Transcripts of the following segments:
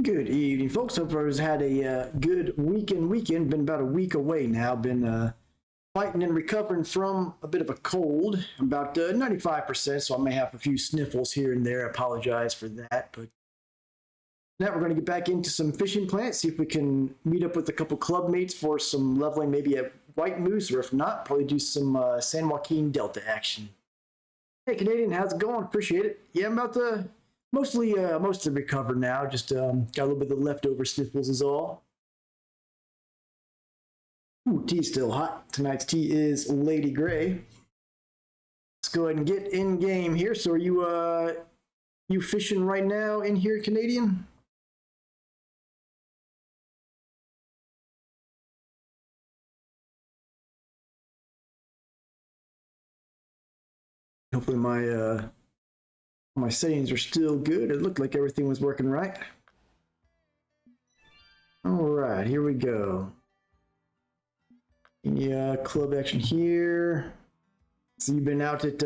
Good evening, folks. Hope everyone's had a good weekend. Been about a week away now. Been fighting and recovering from a bit of a cold. I'm about 95%, so I may have a few sniffles here and there. I apologize for that. But now we're going to get back into some fishing plans, see if we can meet up with a couple club mates for some leveling, maybe a white moose, or if not, probably do some San Joaquin Delta action. Hey, Canadian, how's it going? Appreciate it. Yeah, I'm about to mostly recovered now. Just got a little bit of the leftover sniffles is all. Ooh, tea's still hot. Tonight's tea is Lady Grey. Let's go ahead and get in game here. So are you fishing right now in here, Canadian? Hopefully my settings are still good. It looked like everything was working right. All right, here we go. Any club action here? So you've been out at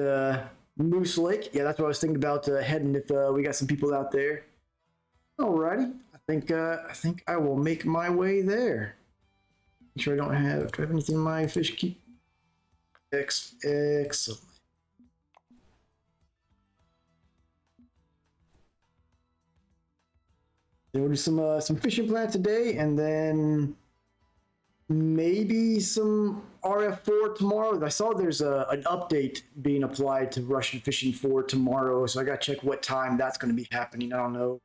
Moose Lake. Yeah, that's what I was thinking about heading if we got some people out there. Alrighty, I think I will make my way there. Make sure do I have anything in my fish keep? Excellent. Then we'll do some fishing plan today, and then maybe some RF4 tomorrow. I saw there's an update being applied to Russian Fishing 4 tomorrow, so I gotta check what time that's going to be happening. I don't know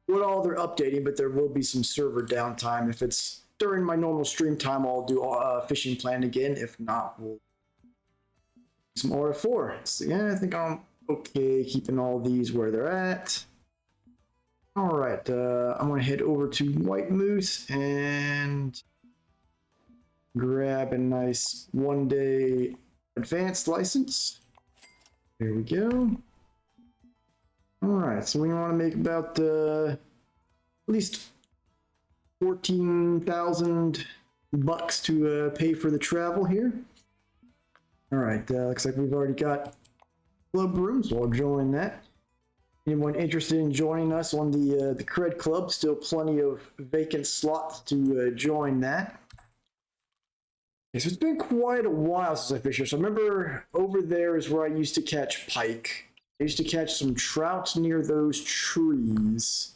what all they're updating, but there will be some server downtime. If it's during my normal stream time, I'll do a fishing plan again. If not, we'll do some RF4. So yeah, I think I'm okay keeping all these where they're at. All right, I'm gonna head over to White Moose and grab a nice 1-day advanced license. Here we go. All right, so we want to make about at least 14,000 bucks to pay for the travel here. All right, looks like we've already got club rooms, so I'll join that. Anyone interested in joining us on the Cred Club? Still plenty of vacant slots to join that. Okay, so it's been quite a while since I fished here. So I remember over there is where I used to catch pike. I used to catch some trout near those trees.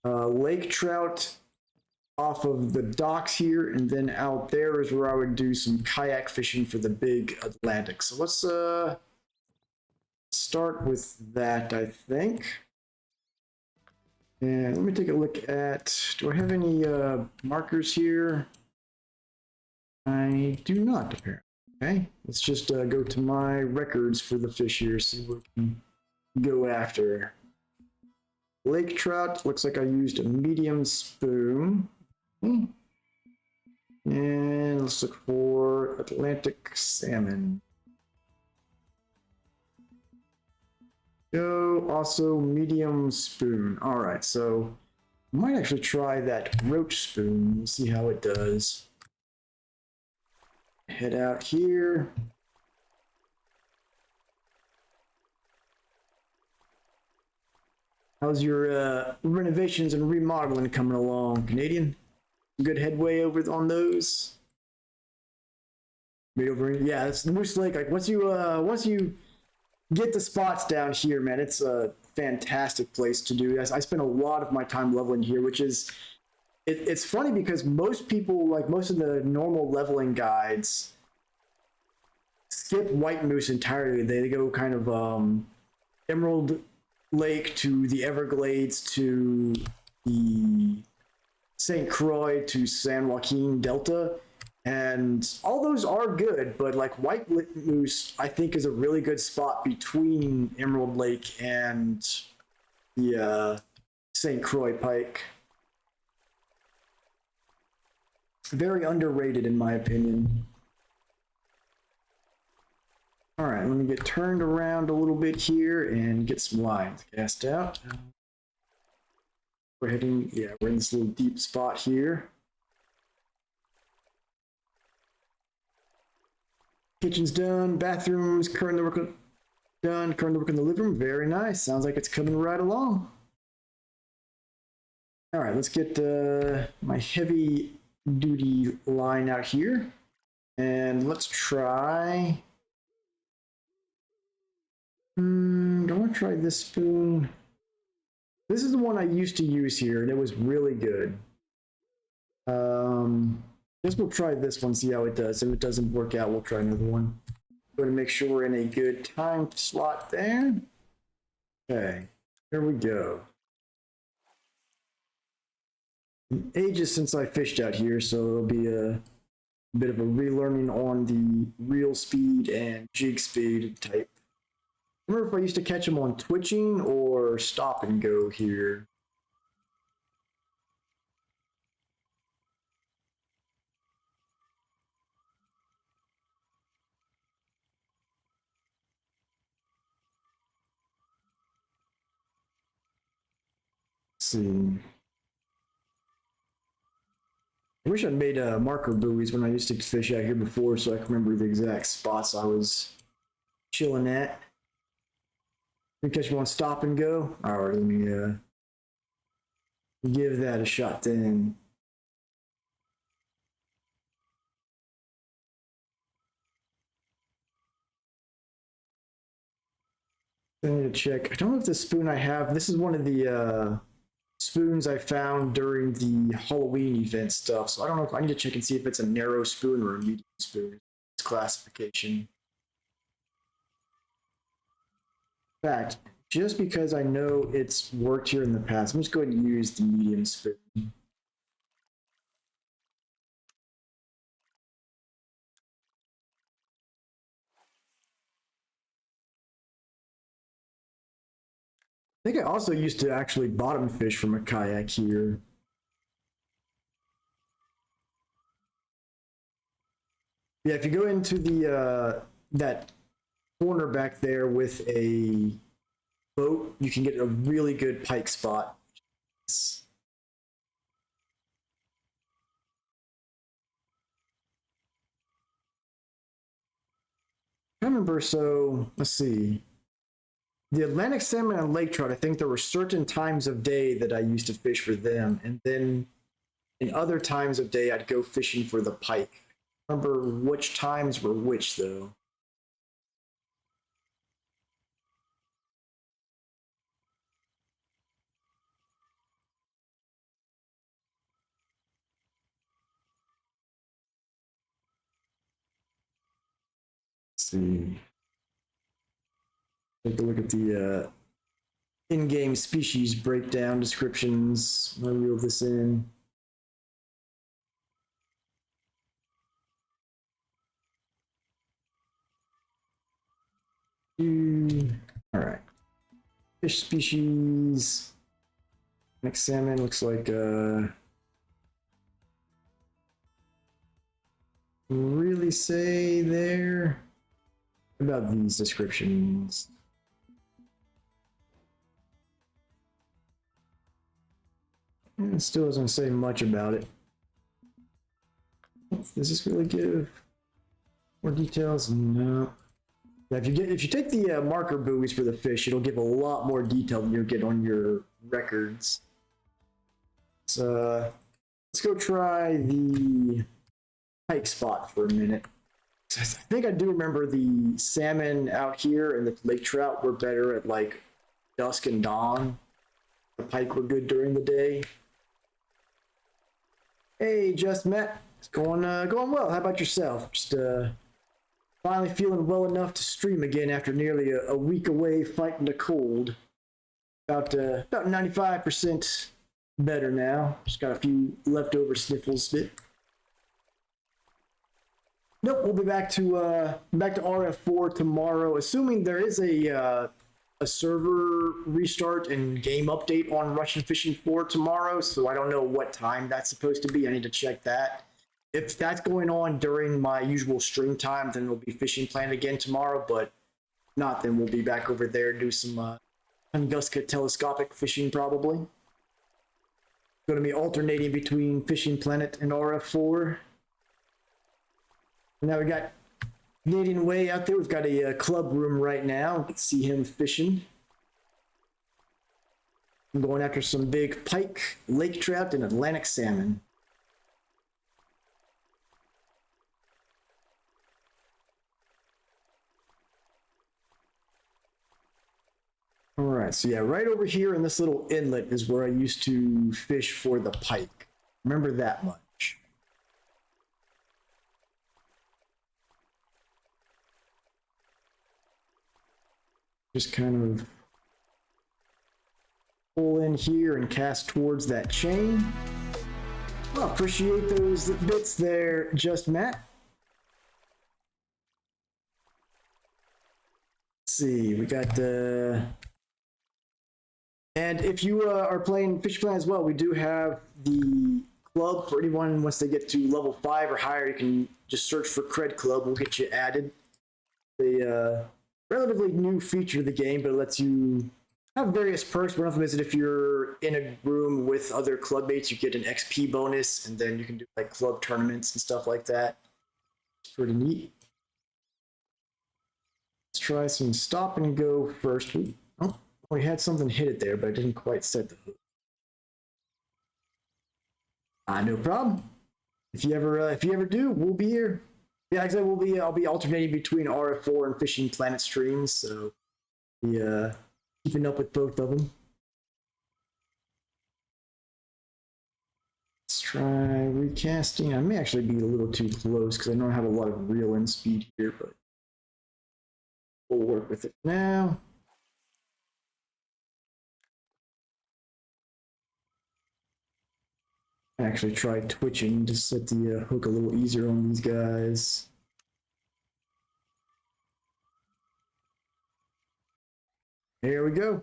Lake trout off of the docks here, and then out there is where I would do some kayak fishing for the big Atlantic. So let's start with that, I think. And let me take a look at, do I have any markers here? I do not, apparently. Okay, let's just go to my records for the fish here, see what we can go after. Lake trout, looks like I used a medium spoon. And let's look for Atlantic salmon. Go, also medium spoon. All right, so I might actually try that roach spoon. We'll see how it does. Head out here. How's your renovations and remodeling coming along, Canadian? Good headway over on those. Yeah, it's Moose Lake. Like once you get the spots down here, man, it's a fantastic place to do this. I spend a lot of my time leveling here, which is it's funny because most people, like most of the normal leveling guides, skip White Moose entirely. They go kind of Emerald Lake to the Everglades to the St. Croix to San Joaquin Delta. And all those are good, but like White Moose, I think is a really good spot between Emerald Lake and the St. Croix pike. Very underrated in my opinion. All right, let me get turned around a little bit here and get some lines cast out. We're heading, yeah, we're in this little deep spot here. Kitchen's done, bathrooms, currently work done, currently work in the living room. Very nice. Sounds like it's coming right along. All right, let's get my heavy duty line out here. And let's try. I want to try this spoon. This is the one I used to use here, and it was really good. Guess we'll try this one, see how it does. If it doesn't work out, we'll try another one. Going to make sure we're in a good time slot there. Okay, here we go. Ages since I fished out here, so it'll be a bit of a relearning on the reel speed and jig speed type. Remember if I used to catch them on twitching or stop and go here. Let's see. I wish I'd made marker buoys when I used to fish out here before so I can remember the exact spots I was chilling at. We catch them on stop and go. All right, let me give that a shot then. I need to check. I don't know if the spoon I have. This is one of the spoons I found during the Halloween event stuff. So I don't know if I need to check and see if it's a narrow spoon or a medium spoon. It's classification. In fact, just because I know it's worked here in the past, I'm just going to use the medium spoon. I think I also used to actually bottom fish from a kayak here. Yeah, if you go into the that corner back there with a boat, you can get a really good pike spot. I remember, so let's see. The Atlantic salmon and lake trout, I think there were certain times of day that I used to fish for them, and then in other times of day I'd go fishing for the pike. I remember which times were which though. Let's see. Take a look at the in-game species breakdown descriptions. I'll reel this in. All right. Fish species. Next salmon looks like really say there about these descriptions. It still doesn't say much about it. Does this really give more details? No. Yeah, if you take the marker buoys for the fish, it'll give a lot more detail than you'll get on your records. So let's go try the pike spot for a minute. I think I do remember the salmon out here and the lake trout were better at like dusk and dawn. The pike were good during the day. Hey, just met. It's going well. How about yourself? Just finally feeling well enough to stream again after nearly a week away fighting the cold. About 95% better now. Just got a few leftover sniffles. Nope, we'll be back to RF4 tomorrow, assuming there is a server restart and game update on Russian Fishing 4 tomorrow. So I don't know what time that's supposed to be. I need to check that. If that's going on during my usual stream time, then we'll be fishing plan again tomorrow. But not, then we'll be back over there and do some Tunguska telescopic fishing probably. Going to be alternating between Fishing Planet and RF4. Now we got Canadian Way out there. We've got a club room right now. You can see him fishing. I'm going after some big pike, lake trout, and Atlantic salmon. All right, so yeah, right over here in this little inlet is where I used to fish for the pike. Remember that much. Just kind of pull in here and cast towards that chain. Well, appreciate those bits there, Just Matt. Let's see, we got the. And if you are playing Fish Plan as well, we do have the club for anyone once they get to level 5 or higher. You can just search for Cred Club. We'll get you added. The relatively new feature of the game, but it lets you have various perks. One of them is that if you're in a room with other club mates, you get an XP bonus, and then you can do like club tournaments and stuff like that. It's pretty neat. Let's try some stop and go first. Oh, we had something hit it there, but I didn't quite set the hook. No problem. If you ever do, we'll be here. Yeah, like I said, I'll be alternating between RF4 and Fishing Planet streams, so be keeping up with both of them. Let's try recasting. I may actually be a little too close because I don't have a lot of reel in speed here, but we'll work with it now. I actually tried twitching to set the hook a little easier on these guys. Here we go.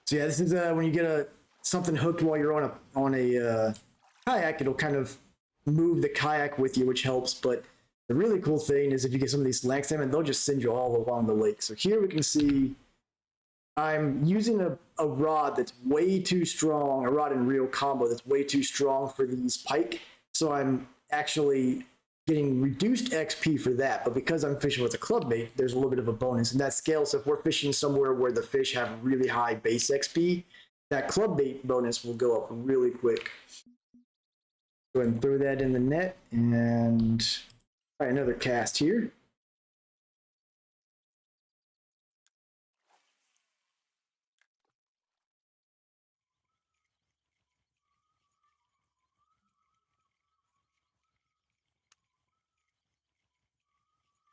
So yeah, this is when you get something hooked while you're on a kayak, it'll kind of move the kayak with you, which helps. But the really cool thing is if you get some of these Atlantic salmon, they'll just send you all along the lake. So here we can see I'm using a rod that's way too strong, a rod and reel combo that's way too strong for these pike. So I'm actually getting reduced XP for that, but because I'm fishing with a club bait, there's a little bit of a bonus, and that scales. So if we're fishing somewhere where the fish have really high base XP, that club bait bonus will go up really quick. Go ahead and throw that in the net, and all right, another cast here.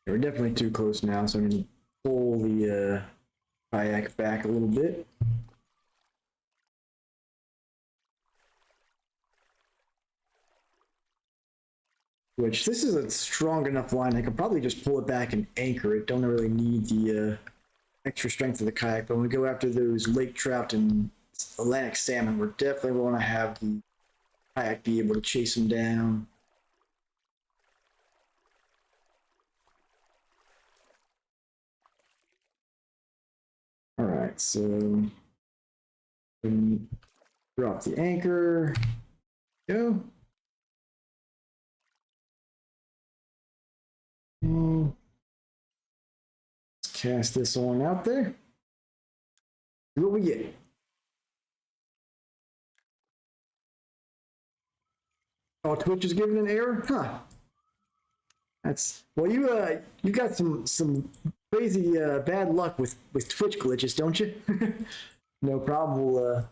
We're definitely too close now, so I'm going to pull the kayak back a little bit. Which, this is a strong enough line, I could probably just pull it back and anchor it. Don't really need the extra strength of the kayak, but when we go after those lake trout and Atlantic salmon, we're definitely want to have the kayak be able to chase them down. All right, so drop the anchor. Go. And let's cast this on out there. See what we get. Oh, Twitch is giving an error? Huh. That's well, you got some crazy bad luck with Twitch glitches, don't you? No problem. We'll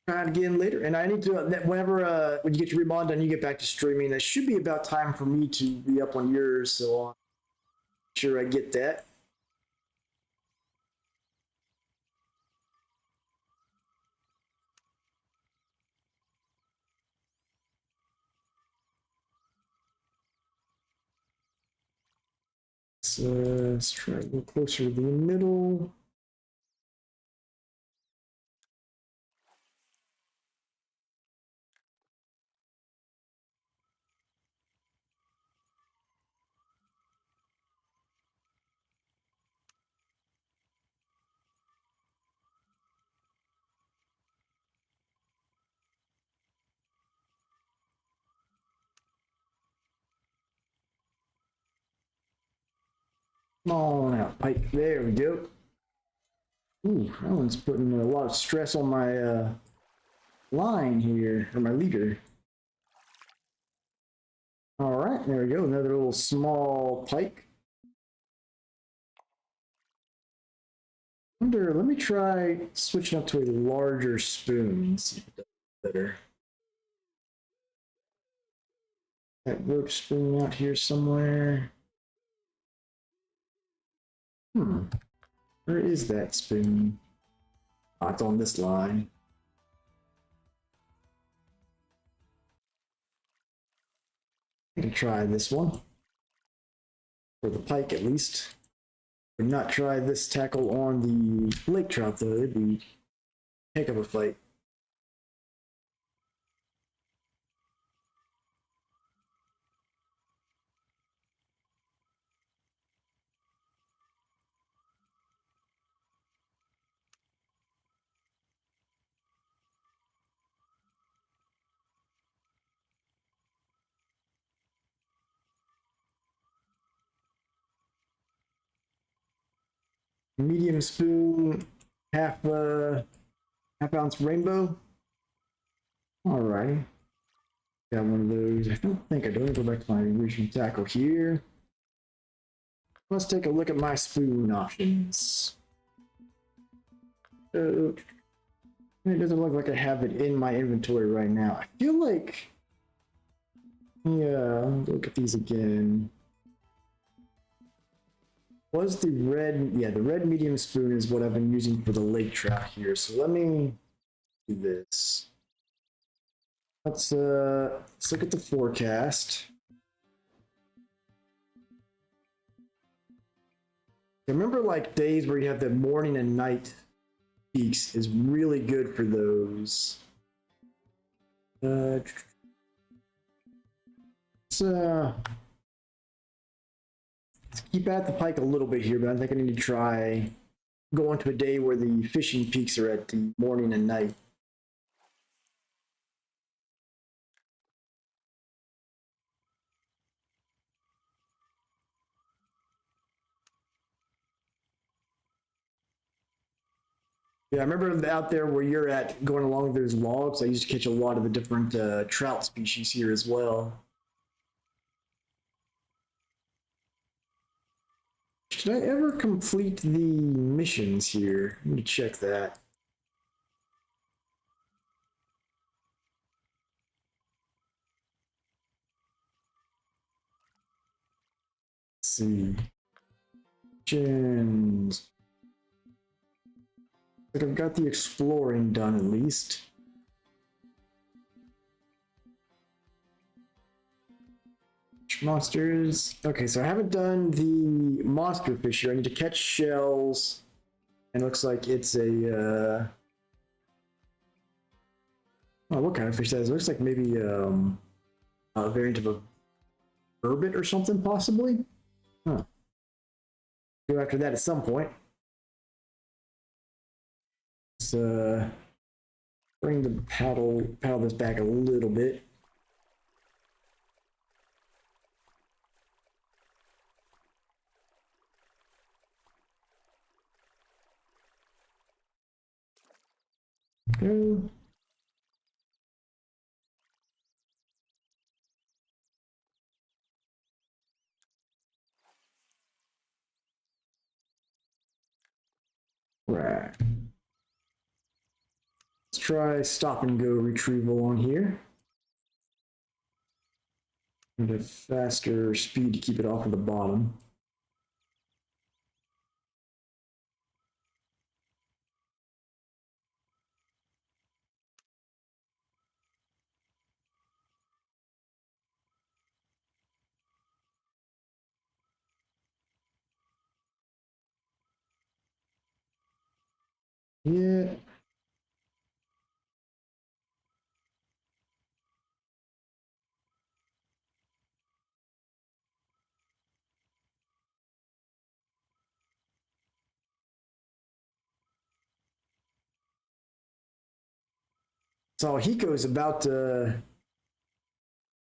try it again later. And I need to whenever when you get your remod done, you get back to streaming. That should be about time for me to be up on yours, so I'm sure I get that. So let's try to go closer to the middle. Come on out, Pike. There we go. Ooh, that one's putting a lot of stress on my line here, or my leader. All right, there we go. Another little small pike. Let me try switching up to a larger spoon. See if it does better. That rope spoon out here somewhere. Where is that spoon? Oh, it's on this line. I can try this one. For the pike, at least. Would not try this tackle on the lake trout, though. It'd be a heck of a fight. Medium spoon, half ounce rainbow. Alrighty. Got one of those. I don't think I do. Go back to my original tackle here. Let's take a look at my spoon options. It doesn't look like I have it in my inventory right now. I feel like, yeah, look at these again. Was the red, yeah, the red medium spoon is what I've been using for the lake trout here. So let me do this. Let's look at the forecast. Remember, like, days where you have the morning and night peaks is really good for those. Let's keep at the pike a little bit here, but I think I need to try going to a day where the fishing peaks are at the morning and night. Yeah, I remember out there where you're at, going along those logs, I used to catch a lot of the different trout species here as well. Should I ever complete the missions here? Let me check that. Let's see. Missions. Like I've got the exploring done at least. Monsters. Okay, so I haven't done the monster fish here. I need to catch shells. And it looks like it's a oh, what kind of fish that is? It looks like maybe a variant of a burbot or something, possibly. Huh. Go after that at some point. Let's bring the paddle this back a little bit. Go. Right. Let's try stop and go retrieval on here. And a faster speed to keep it off of the bottom. Yeah. So Hiko's about to. I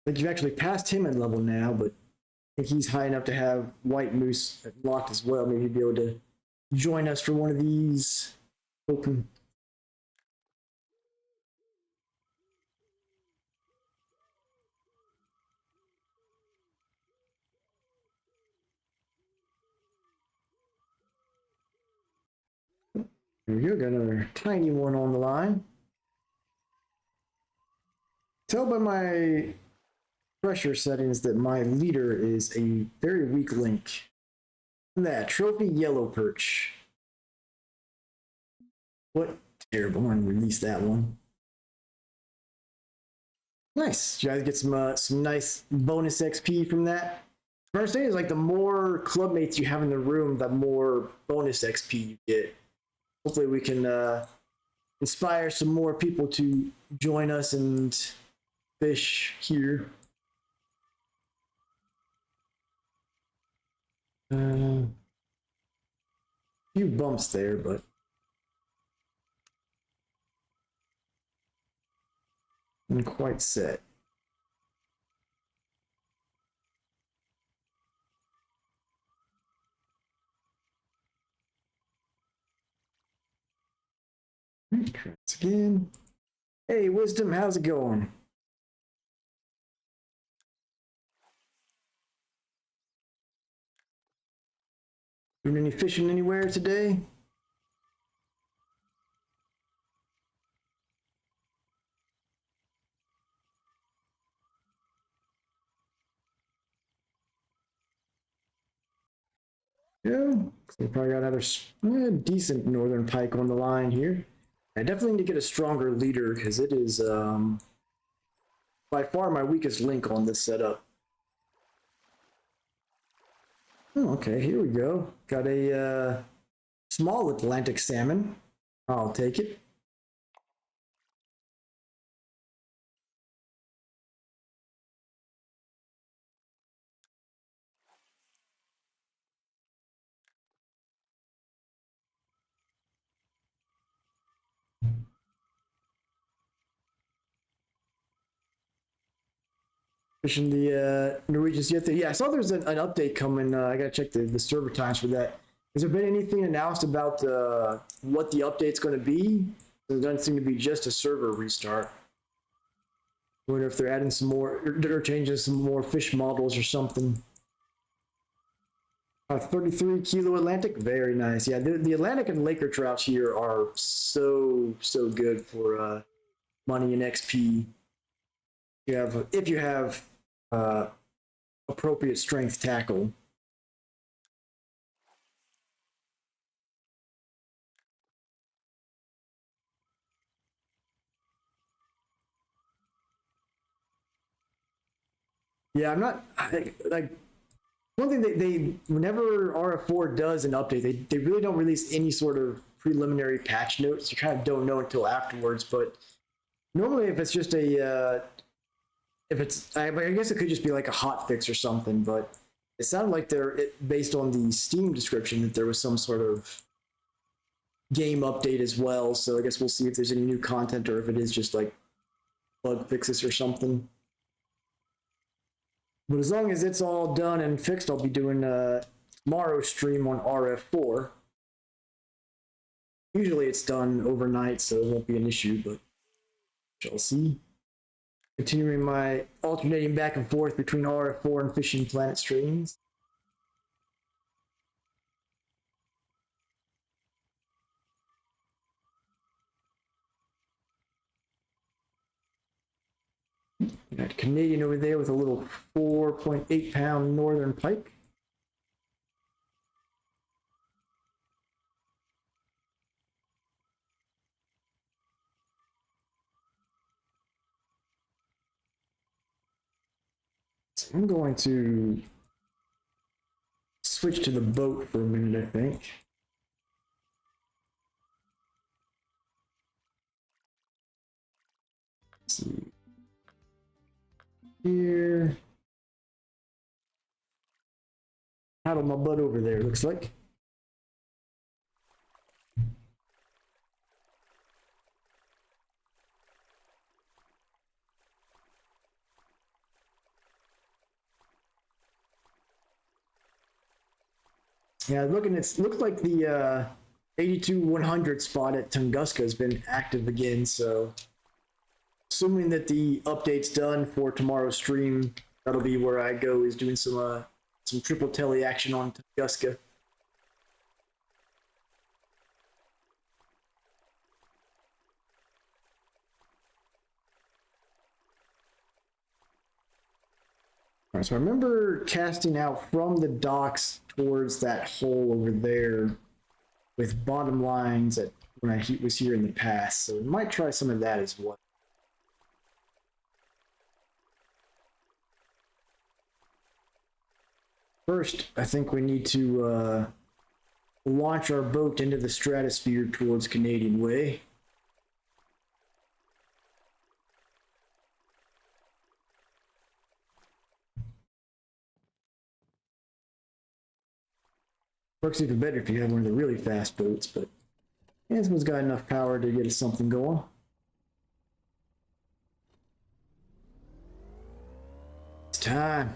think you've actually passed him in level now, but I think he's high enough to have White Moose locked as well. Maybe he'd be able to join us for one of these open. There we go, got another tiny one on the line. Tell by my pressure settings that my leader is a very weak link. And that trophy yellow perch. What terrible! I'm gonna release that one. Nice. You guys get some nice bonus XP from that. My understanding is like the more clubmates you have in the room, the more bonus XP you get. Hopefully, we can inspire some more people to join us and fish here. Few bumps there, but I'm quite set. Try this again. Hey, Wisdom, how's it going? Doing any fishing anywhere today? Yeah, so we probably got another decent northern pike on the line here. I definitely need to get a stronger leader because it is by far my weakest link on this setup. Oh, okay, here we go. Got a small Atlantic salmon. I'll take it. Fishing the Norwegian Sea. Yeah, I saw there's an update coming. I gotta check the server times for that. Has there been anything announced about what the update's going to be? There doesn't seem to be just a server restart. I wonder if they're adding some more or changing some more fish models or something. 33 kilo Atlantic, very nice. Yeah, the Atlantic and Laker trouts here are so good for money and XP. If you have appropriate strength tackle. Yeah, I'm not like one thing they whenever RF4 does an update, they really don't release any sort of preliminary patch notes. You kind of don't know until afterwards. But normally, if it's just if it's, I guess it could just be like a hot fix or something. But it sounded like based on the Steam description that there was some sort of game update as well. So I guess we'll see if there's any new content or if it is just like bug fixes or something. But as long as it's all done and fixed, I'll be doing tomorrow's stream on RF4. Usually it's done overnight, so it won't be an issue, but shall see. Continuing my alternating back and forth between RF4 and Fishing Planet streams. Got Canadian over there with a little 4.8 pound northern pike. So I'm going to switch to the boat for a minute, I think. Let's see. Here. Paddle my butt over there, looks like. Yeah, looks like the 82-100 spot at Tunguska has been active again, so assuming that the update's done for tomorrow's stream, that'll be where I go, is doing some triple telly action on Tunguska. All right, so I remember casting out from the docks towards that hole over there with bottom lines at when I was here in the past, so we might try some of that as well. First, I think we need to launch our boat into the stratosphere towards Canadian Way. Works even better if you have one of the really fast boats, but this one's got enough power to get us something going. It's time.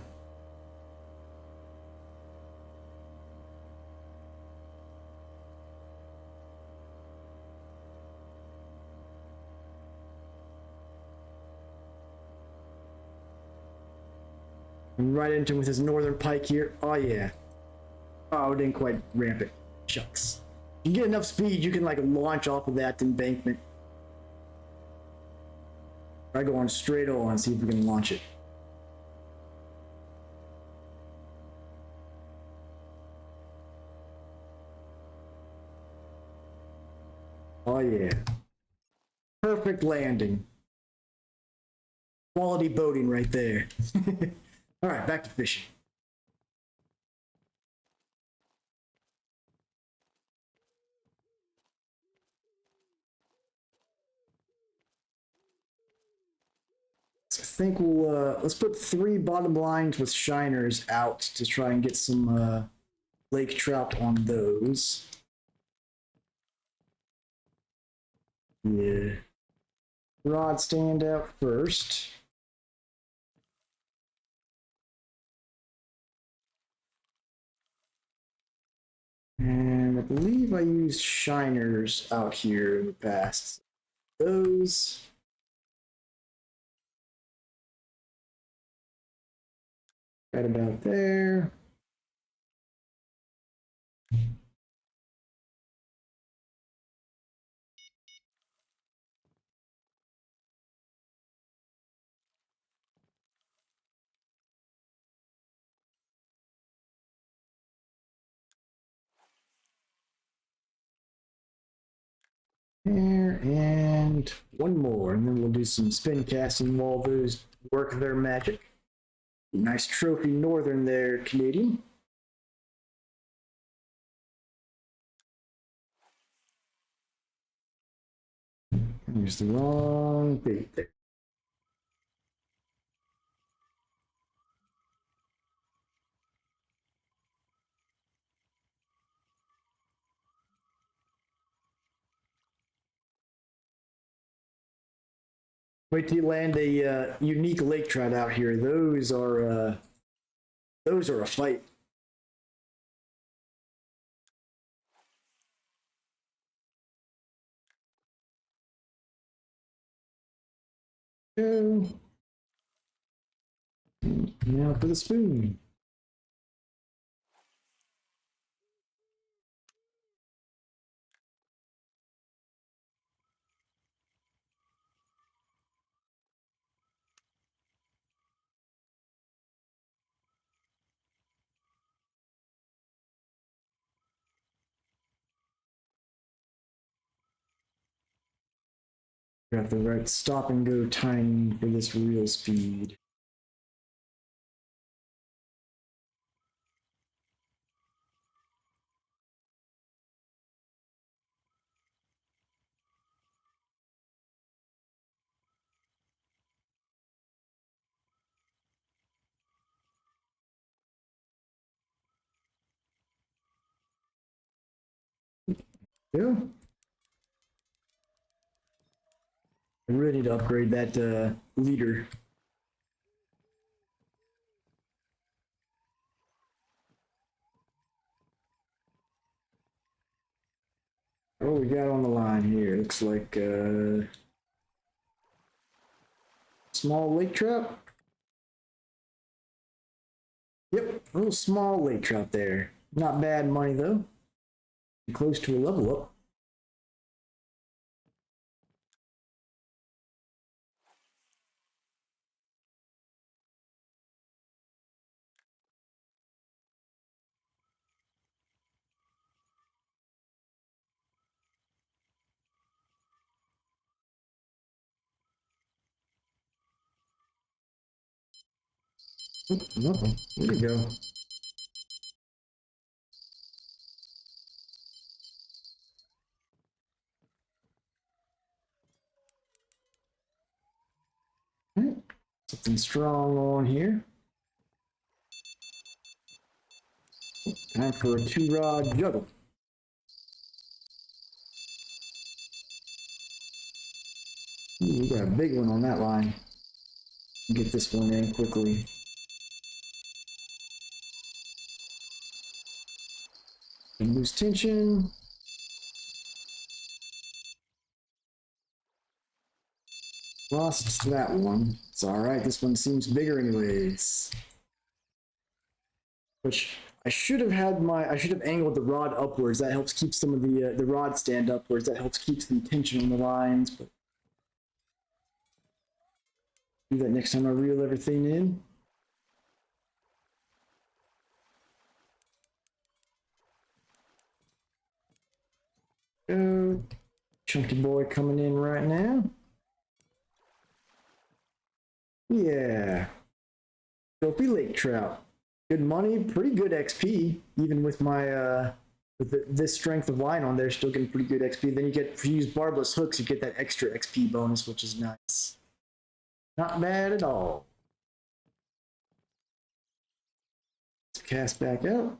Right into him with his northern pike here. Oh yeah. Oh, didn't quite ramp it. Shucks. You get enough speed, you can like launch off of that embankment. Try going straight on and see if we can launch it. Oh yeah. Perfect landing. Quality boating right there. All right, back to fishing. So I think we'll let's put 3 bottom lines with shiners out to try and get some lake trout on those. Yeah. Rod stand out first. And I believe I used shiners out here in the past. Those. Right about there. There, and one more, and then we'll do some spin casting while those work their magic. Nice trophy northern there, Canadian. There's the wrong bait there. Wait till you land a unique lake trout out here. Those are a fight. Now for the spoon. Got the right stop and go timing for this reel speed. Yeah. I really need to upgrade that leader. What we got on the line here? Looks like small lake trout. Yep, a little small lake trout there. Not bad money though. Close to a level up. Nothing. There you go. Something strong on here. Time for a 2-rod juggle. Ooh, we got a big one on that line. Get this one in quickly. And lose tension. Lost that one. It's alright, this one seems bigger anyways. Which I should have angled the rod upwards. That helps keep some of the rod stand upwards. That helps keep the tension on the lines, but do that next time I reel everything in. Chunky boy coming in right now. Yeah. Trophy lake trout. Good money, pretty good XP, even with my this strength of line on there, still getting pretty good XP. Then you get, if you use barbless hooks, you get that extra XP bonus, which is nice. Not bad at all. Let's cast back out.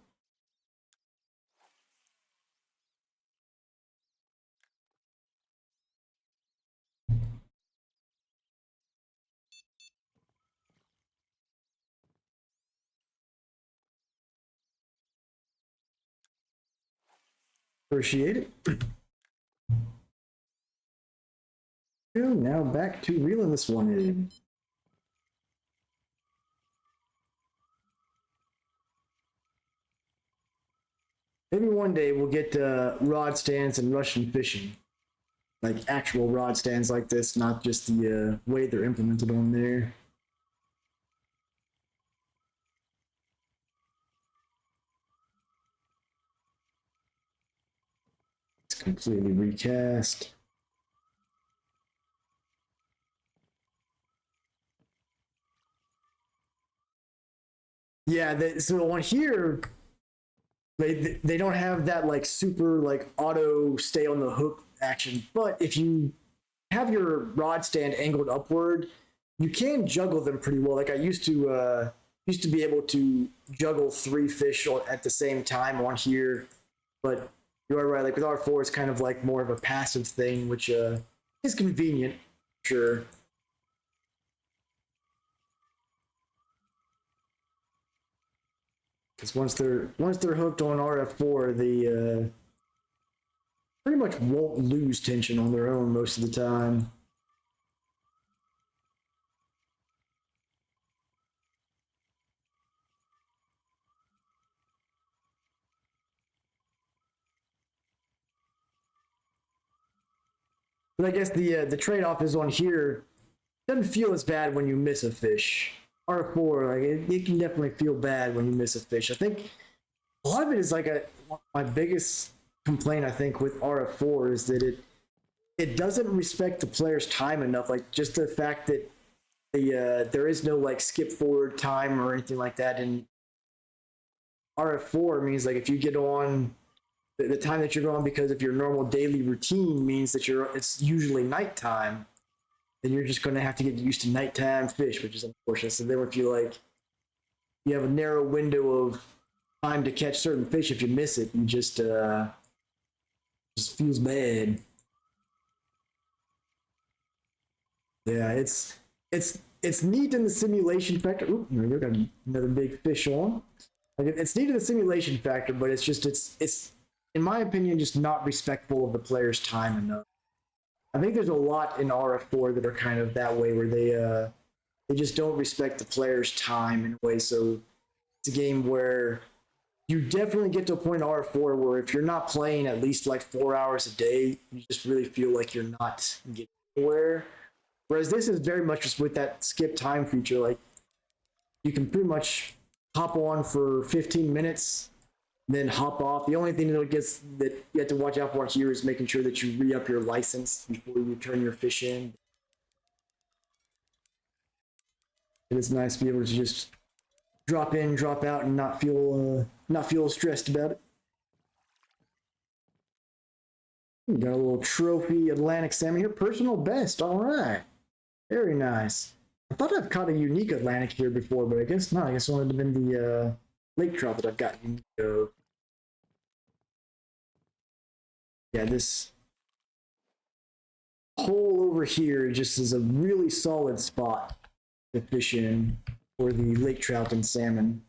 Appreciate it. Now back to reeling this one in. Maybe one day we'll get rod stands and Russian fishing. Like actual rod stands like this, not just the way they're implemented on there. It's completely recast. Yeah, so on here, they don't have that like super like auto stay on the hook action, but if you have your rod stand angled upward, you can juggle them pretty well. Like I used to be able to juggle 3 fish at the same time on here, but you are right. Like with R4, it's kind of like more of a passive thing, which is convenient, sure. Because once they're hooked on RF4, they pretty much won't lose tension on their own most of the time. But I guess the trade-off is on here. It doesn't feel as bad when you miss a fish. R4, like it can definitely feel bad when you miss a fish. I think a lot of it is like my biggest complaint. I think with RF4 is that it doesn't respect the player's time enough. Like just the fact that there is no like skip forward time or anything like that. And RF4 means like if you get on the time that you're on because of your normal daily routine means that it's usually nighttime, then you're just going to have to get used to nighttime fish, which is unfortunate. So then if you like, you have a narrow window of time to catch certain fish, if you miss it, you just feels bad. Yeah, it's neat in the simulation factor. Oop, we got another big fish on. Like it's neat in the simulation factor, but it's in my opinion, just not respectful of the player's time enough. I think there's a lot in RF4 that are kind of that way, where they just don't respect the player's time in a way. So it's a game where you definitely get to a point in RF4 where if you're not playing at least like 4 hours a day, you just really feel like you're not getting anywhere. Whereas this is very much just with that skip time feature, like you can pretty much hop on for 15 minutes, then hop off. The only thing that you have to watch out for here is making sure that you re-up your license before you turn your fish in. It's nice to be able to just drop in, drop out, and not feel stressed about it. We got a little trophy Atlantic salmon here, personal best. All right, very nice. I thought I've caught a unique Atlantic here before, but I guess not. I guess it only been the lake trout that I've got unique of. Yeah, this hole over here just is a really solid spot to fish in for the lake trout and salmon.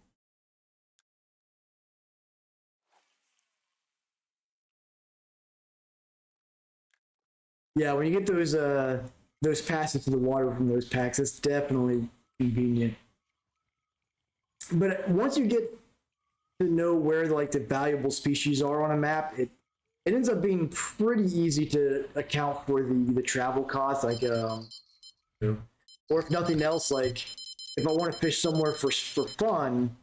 Yeah, when you get those passes to the water from those packs, it's definitely convenient. But once you get to know where like the valuable species are on a map, it ends up being pretty easy to account for the travel cost. Like, or if nothing else, like if I want to fish somewhere for fun,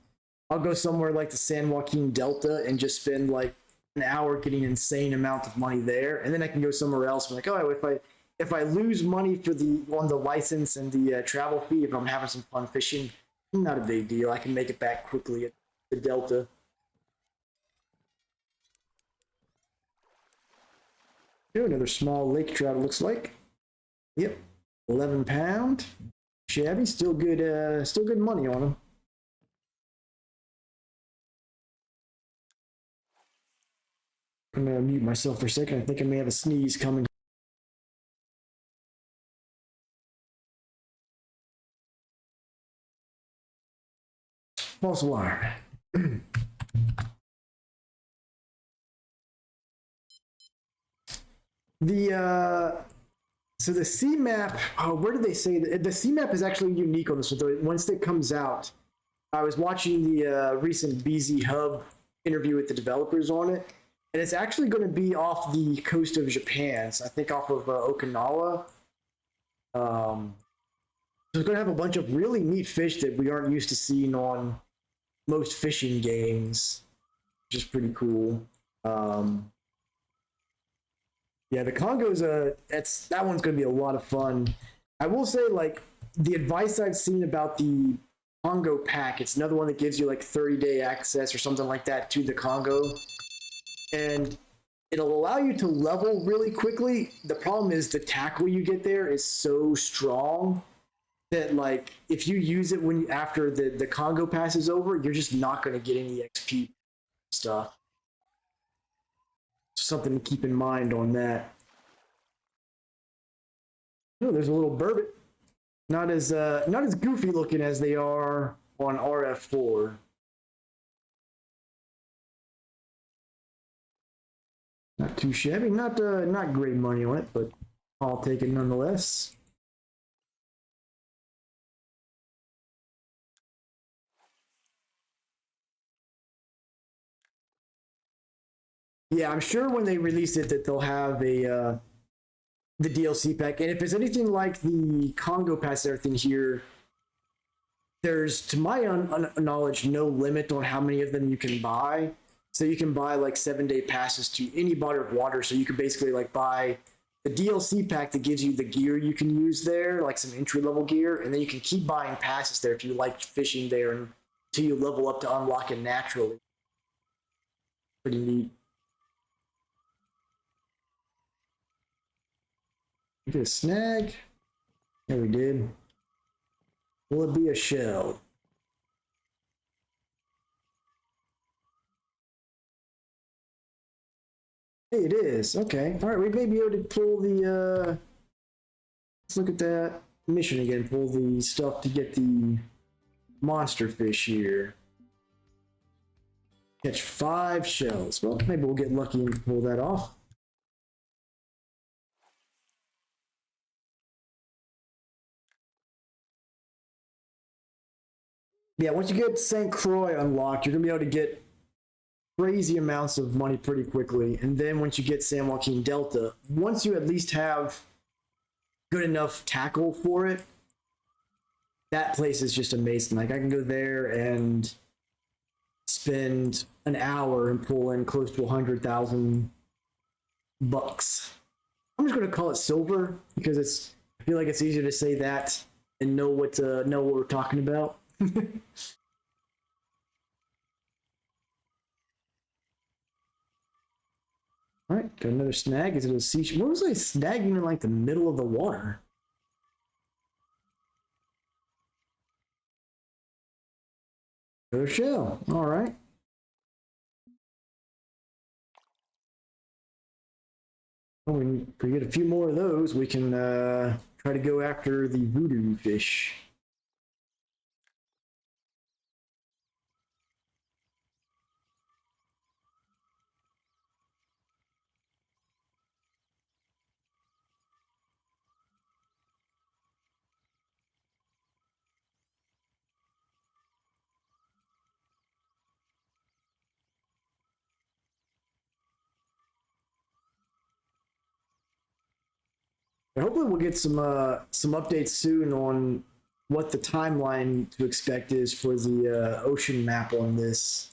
I'll go somewhere like the San Joaquin Delta and just spend like an hour getting an insane amount of money there, and then I can go somewhere else. I'm like, oh, if I lose money for on the license and the travel fee, if I'm having some fun fishing, not a big deal. I can make it back quickly at the Delta. Here, another small lake trout. It looks like. Yep, 11-pound. Shabby, still good money on him. I'm gonna mute myself for a second. I think I may have a sneeze coming. False alarm. So the CMAP, where did they say that the CMAP is actually unique on this one? Once it comes out, I was watching the recent BZ Hub interview with the developers on it, and it's actually going to be off the coast of Japan. So I think off of Okinawa. So it's going to have a bunch of really neat fish that we aren't used to seeing on most fishing games, which is pretty cool. Yeah, the Congo's that one's gonna be a lot of fun. I will say, like, the advice I've seen about the Congo pack, it's another one that gives you like 30-day access or something like that to the Congo. And it'll allow you to level really quickly. The problem is the tackle you get there is so strong that, like, if you use it after the Congo pass is over, you're just not gonna get any XP stuff. Something to keep in mind on that. Oh, there's a little burbot. Not as goofy looking as they are on RF4. Not too shabby. Not great money on it, but I'll take it nonetheless. Yeah, I'm sure when they release it that they'll have the DLC pack, and if it's anything like the Congo Pass and everything here, there's, to my knowledge, no limit on how many of them you can buy. So you can buy like 7-day passes to any body of water. So you can basically like buy the DLC pack that gives you the gear you can use there, like some entry level gear, and then you can keep buying passes there if you like fishing there until you level up to unlock it naturally. Pretty neat. Get a snag. Yeah, we did. Will it be a shell? Hey, it is. Okay. All right, we may be able to pull the let's look at that mission again. Pull the stuff to get the monster fish here. Catch 5 shells. Well, maybe we'll get lucky and pull that off. Yeah, once you get St. Croix unlocked, you're going to be able to get crazy amounts of money pretty quickly. And then once you get San Joaquin Delta, once you at least have good enough tackle for it, that place is just amazing. Like I can go there and spend an hour and pull in close to 100,000 bucks. I'm just going to call it silver because I feel like it's easier to say that and know what we're talking about. All right, got another snag. Is it a sea? What was I snagging in like the middle of the water? Another shell. All right. Well, if we get a few more of those, we can try to go after the voodoo fish. And hopefully, we'll get some updates soon on what the timeline to expect is for the ocean map on this.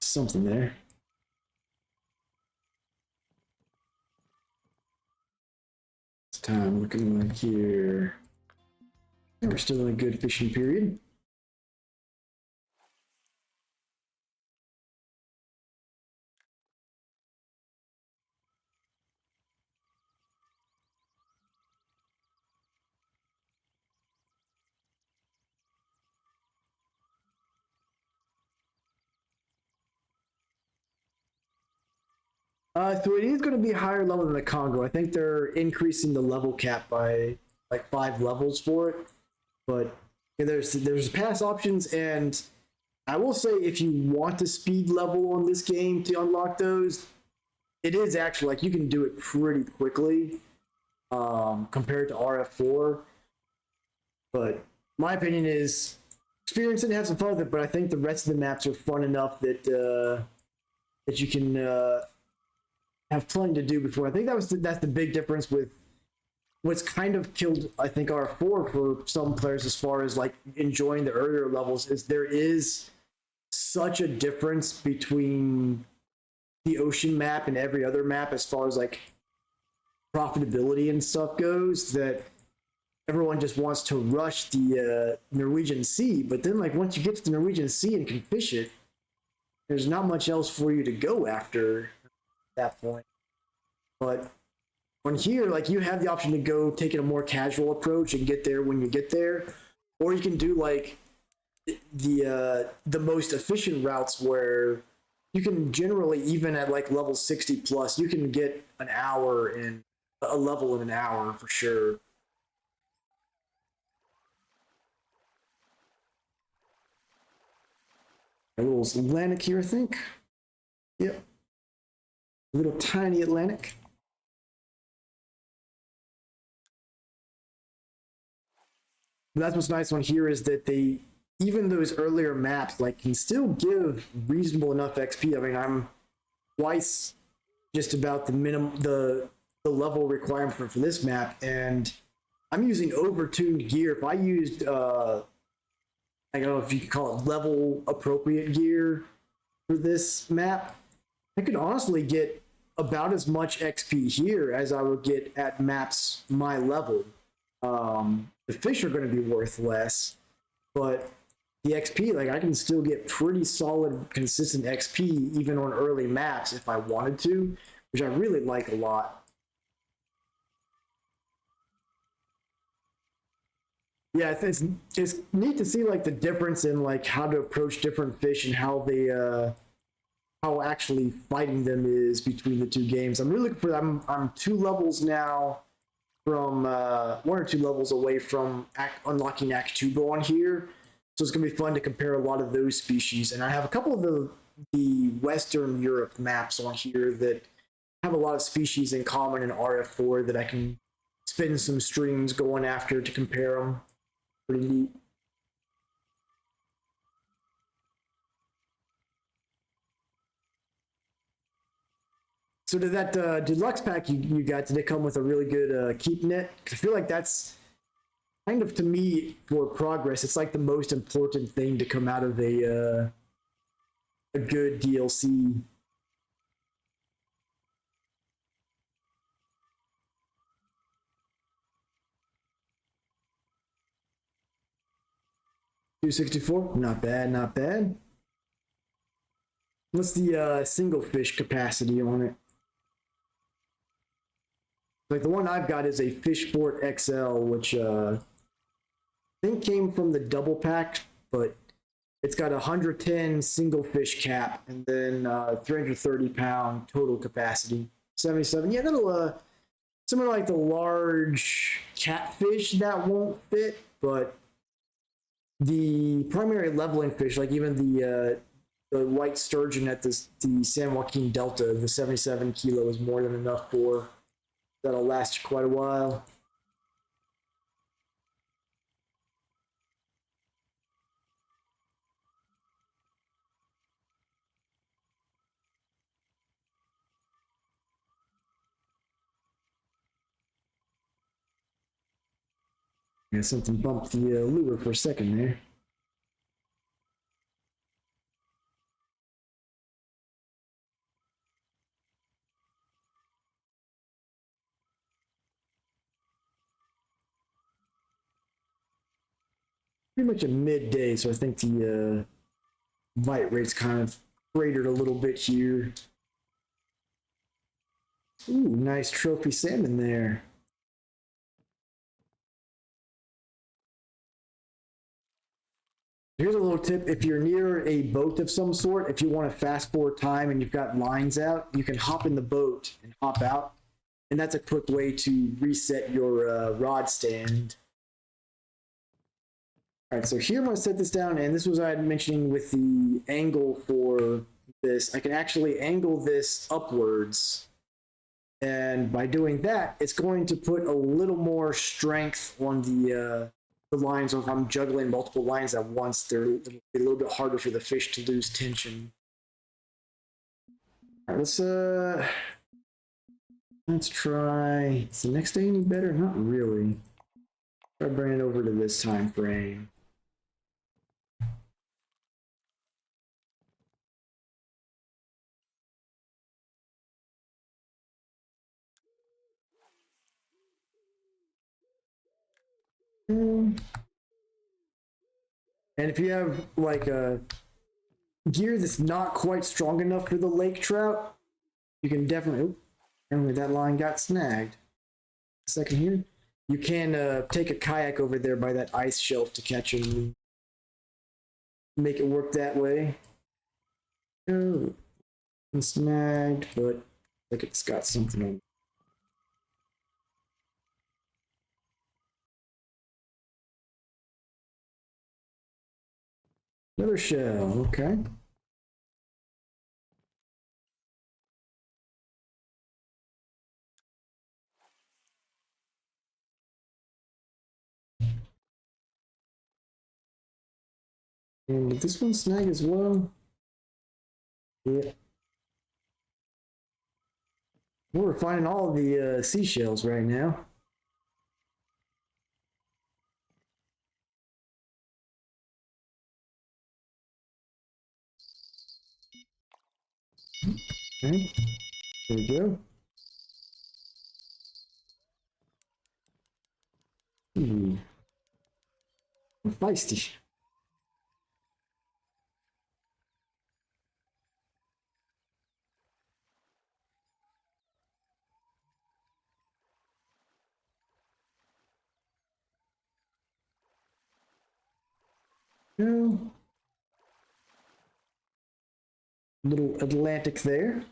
Something there. It's time looking like here. We're still in a good fishing period. So it is going to be higher level than the Congo. I think they're increasing the level cap by like 5 levels for it. But there's pass options, and I will say if you want to speed level on this game to unlock those, it is actually like you can do it pretty quickly compared to RF4. But my opinion is experience it and have some fun with it. But I think the rest of the maps are fun enough that that you can have plenty to do before. I think that's the big difference with what's kind of killed, I think, R4 for some players as far as like enjoying the earlier levels is there is such a difference between the ocean map and every other map as far as like profitability and stuff goes that everyone just wants to rush the Norwegian Sea. But then like once you get to the Norwegian Sea and can fish it, there's not much else for you to go after at that point. But on here, like you have the option to go take a more casual approach and get there when you get there, or you can do like the most efficient routes where you can generally even at like level 60 plus you can get an hour in a level in an hour for sure. A little Atlantic here, I think. Yep, a little tiny Atlantic. But that's what's nice on here is that they even those earlier maps like can still give reasonable enough XP. I mean, I'm twice just about the minimum the level requirement for this map, and I'm using overtuned gear. If I used I don't know if you could call it level appropriate gear for this map, I could honestly get about as much XP here as I would get at maps my level. The fish are going to be worth less, but the XP, like I can still get pretty solid, consistent XP even on early maps if I wanted to, which I really like a lot. Yeah, it's neat to see like the difference in like how to approach different fish and how they how actually fighting them is between the two games. I'm really looking for them. I'm 2 levels now from 1 or 2 levels away from unlocking Act 2 on here. So it's going to be fun to compare a lot of those species. And I have a couple of the Western Europe maps on here that have a lot of species in common in RF4 that I can spend some streams going after to compare them. Pretty neat. So did that deluxe pack you got, did it come with a really good keep net? I feel like that's kind of, to me, for progress, it's like the most important thing to come out of a good DLC. $264, not bad, not bad. What's the single fish capacity on it? Like the one I've got is a Fishport XL, which I think came from the double pack, but it's got 110 single fish cap and then 330-pound total capacity. 77. Yeah, that'll something like the large catfish that won't fit, but the primary leveling fish, like even the white sturgeon at the San Joaquin Delta, the 77 kilo is more than enough for. That'll last quite a while. Yeah, something bumped the lure for a second there. Pretty much a midday, so I think the bite rate's kind of cratered a little bit here. Ooh, nice trophy salmon there. Here's a little tip. If you're near a boat of some sort, if you want to fast forward time and you've got lines out, you can hop in the boat and hop out. And that's a quick way to reset your rod stand. All right, so here I'm going to set this down, and this was what I had mentioning with the angle for this. I can actually angle this upwards, and by doing that, it's going to put a little more strength on the lines. So if I'm juggling multiple lines at once, it'll be a little bit harder for the fish to lose tension. All right, let's try. Is the next day any better? Not really. Try bringing it over to this time frame. And if you have like a gear that's not quite strong enough for the lake trout, you can definitely. Apparently, that line got snagged. Second here, you can take a kayak over there by that ice shelf to catch them. Make it work that way. Oh, snagged, but like it's got something on. Another shell, okay. And did this one snag as well? Yeah. We're finding all the seashells right now. Okay, there we go. Ooh. Feisty. No. Little Atlantic there.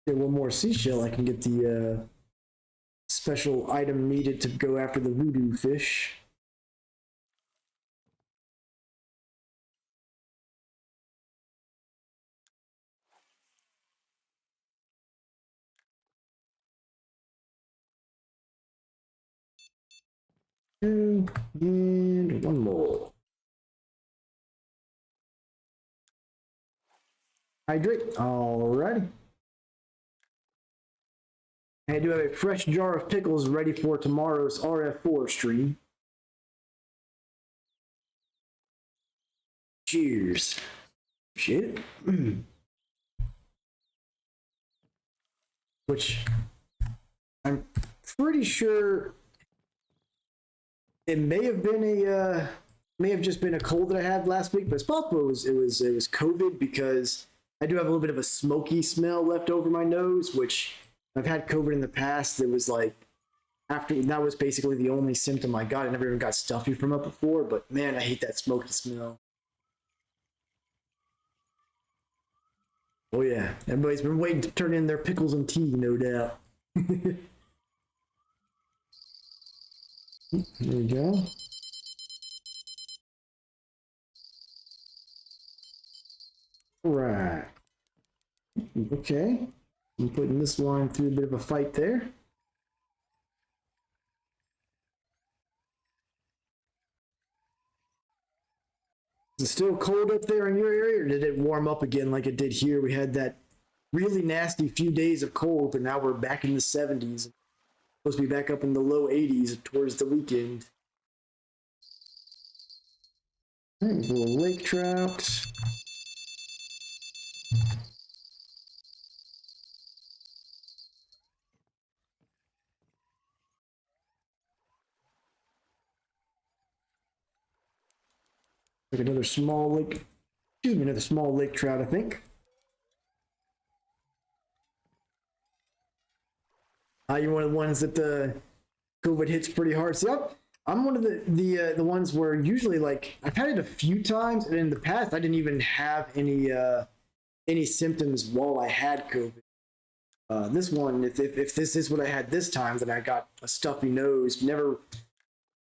Get one more seashell, I can get the special item needed to go after the voodoo fish. And one more. Hydrate. Alrighty. I do have a fresh jar of pickles ready for tomorrow's RF4 stream. Cheers. Appreciate it. Which I'm pretty sure it may have been may have just been a cold that I had last week, but it's possible it was COVID, because I do have a little bit of a smoky smell left over my nose, which I've had COVID in the past. It was like after that was basically the only symptom I got. I never even got stuffy from it before, but man, I hate that smoky smell. Oh yeah, everybody's been waiting to turn in their pickles and tea, no doubt. There we go. All right. Okay. I'm putting this line through a bit of a fight there. Is it still cold up there in your area, or did it warm up again like it did here? We had that really nasty few days of cold, but now we're back in the 70s. Supposed to be back up in the low 80s towards the weekend. All right, little lake trout. Like another small lake, excuse me, another small lake trout, I think. You're one of the ones that the COVID hits pretty hard. So I'm one of the ones where usually, like, I've had it a few times, and in the past I didn't even have any symptoms while I had COVID. This one, if this is what I had this time, then I got a stuffy nose. Never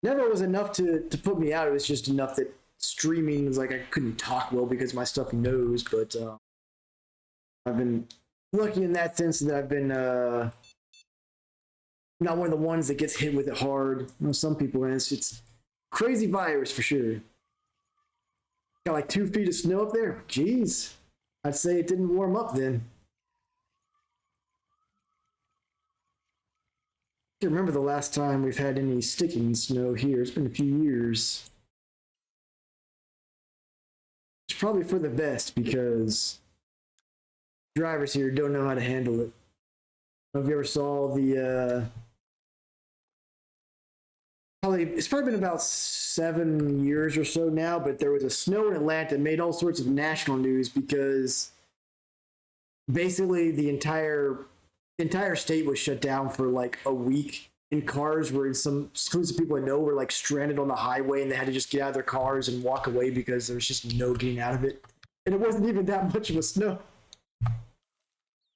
was enough to put me out. It was just enough that streaming was like I couldn't talk well because of my stuffy nose. But I've been lucky in that sense that I've been not one of the ones that gets hit with it hard. You know, some people, and it's crazy virus for sure. Got like 2 feet of snow up there. Jeez, I'd say it didn't warm up then. I can't remember the last time we've had any sticking snow here. It's been a few years. It's probably for the best because drivers here don't know how to handle it. I don't know if you ever saw the it's probably been about 7 years or so now, but there was a snow in Atlanta that made all sorts of national news because basically the entire state was shut down for like a week, and cars were, some groups of people I know were like stranded on the highway, and they had to just get out of their cars and walk away because there was just no getting out of it, and it wasn't even that much of a snow.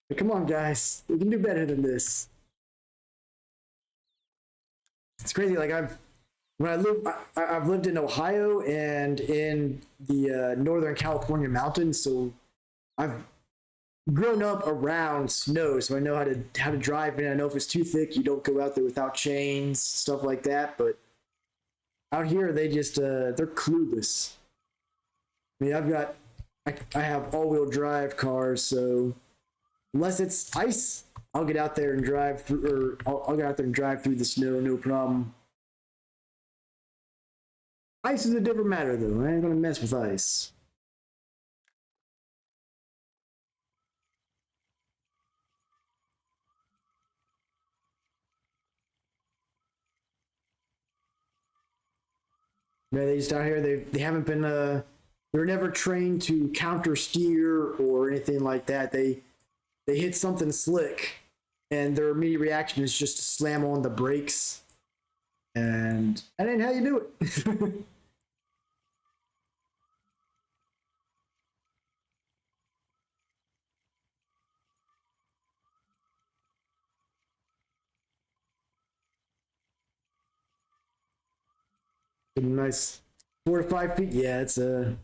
But come on, guys, we can do better than this. It's crazy. Like I've lived in Ohio and in the Northern California mountains, so I've grown up around snow, so I know how to drive in. I know if it's too thick, you don't go out there without chains, stuff like that. But out here, they just they're clueless. I mean, I have all-wheel drive cars, so unless it's ice, I'll get out there and drive through, or I'll get out there and drive through the snow, no problem. Ice is a different matter, though. I ain't gonna mess with ice. Yeah, they just out here. They haven't been. They were never trained to counter steer or anything like that. They hit something slick, and their immediate reaction is just to slam on the brakes, and that ain't how you do it. A nice 4 to 5 feet. Yeah, it's a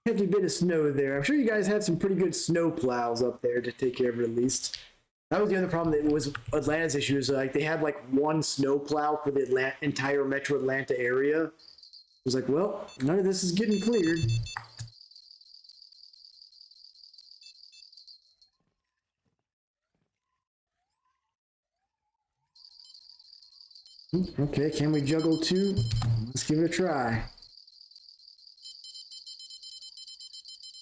hefty bit of snow there. I'm sure you guys had some pretty good snow plows up there to take care of it at least. That was the other problem that was Atlanta's issue is like they had like one snow plow for the entire metro Atlanta area. It was like, well, none of this is getting cleared. Okay, can we juggle two? Let's give it a try.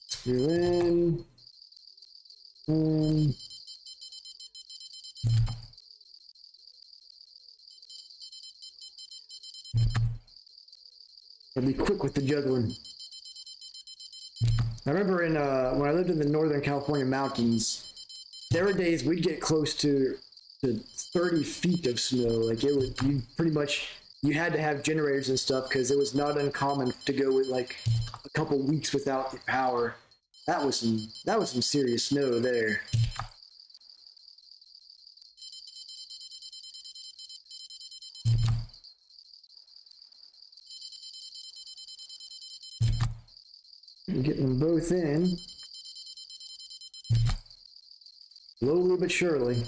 Screw in. Gotta be quick with the juggling. I remember when I lived in the Northern California mountains, there were days we'd get close to 30 feet of snow. Like it would, you had to have generators and stuff because it was not uncommon to go with like a couple weeks without power. That was some serious snow there. I'm getting them both in. Slowly but surely.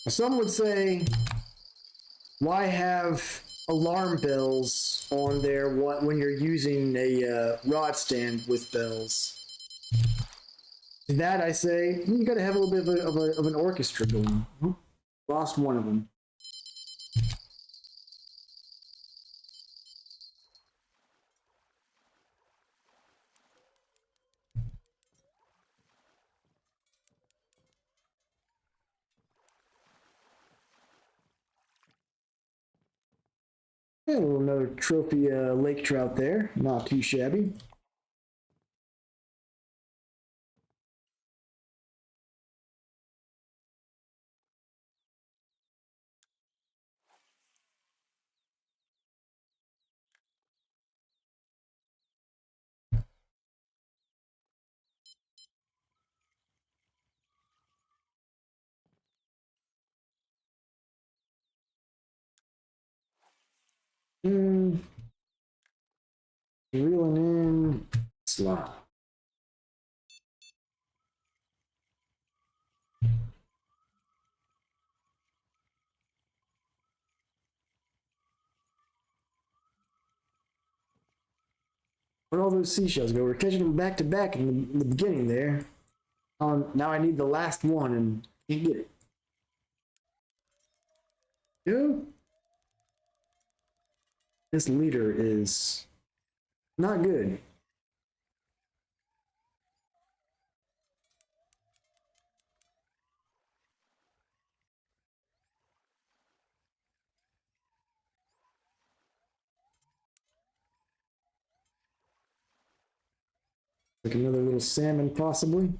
Some would say, why have alarm bells on there when you're using a rod stand with bells? That I say, you got to have a little bit of an orchestra going. Lost one of them. Yeah, a little another trophy lake trout there. Not too shabby. Mm, reeling in slot. Where'd all those seashells go? We're catching them back to back in the beginning there. Now I need the last one and can't get it. Go. This leader is not good. Like another little salmon, possibly.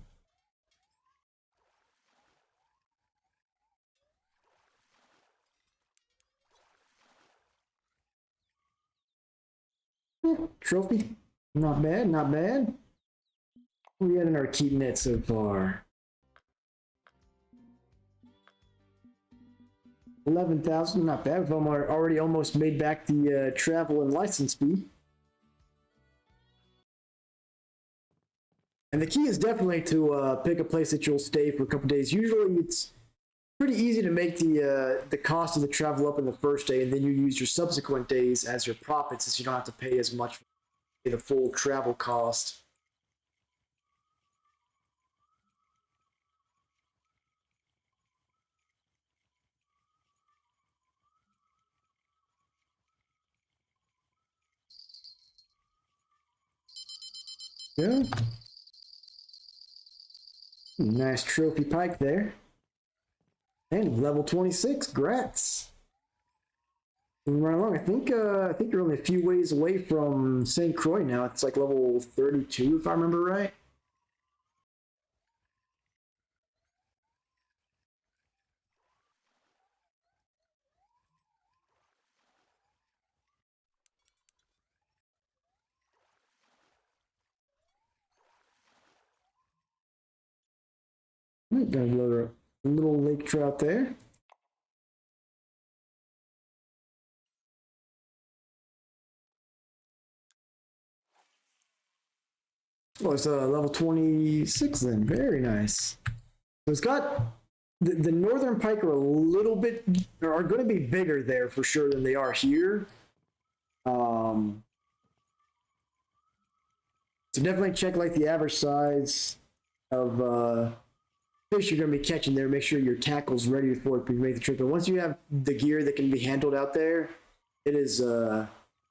Trophy. Not bad, not bad. What we got in our keep net so far? 11,000, not bad. We've already almost made back the travel and license fee. And the key is definitely to pick a place that you'll stay for a couple days. Usually it's pretty easy to make the cost of the travel up in the first day, and then you use your subsequent days as your profits, since you don't have to pay as much for the full travel cost. Yeah. Nice trophy pike there. And level 26, grats. Moving right along. I think you're only a few ways away from St. Croix now. It's like level 32, if I remember right. Got another little lake trout there. Oh, it's level 26 then. Very nice. So it's got the northern pike are a little bit are going to be bigger there for sure than they are here. Um, so definitely check like the average size of fish you're going to be catching there. Make sure your tackle's ready before you make the trip. But once you have the gear that can be handled out there, it is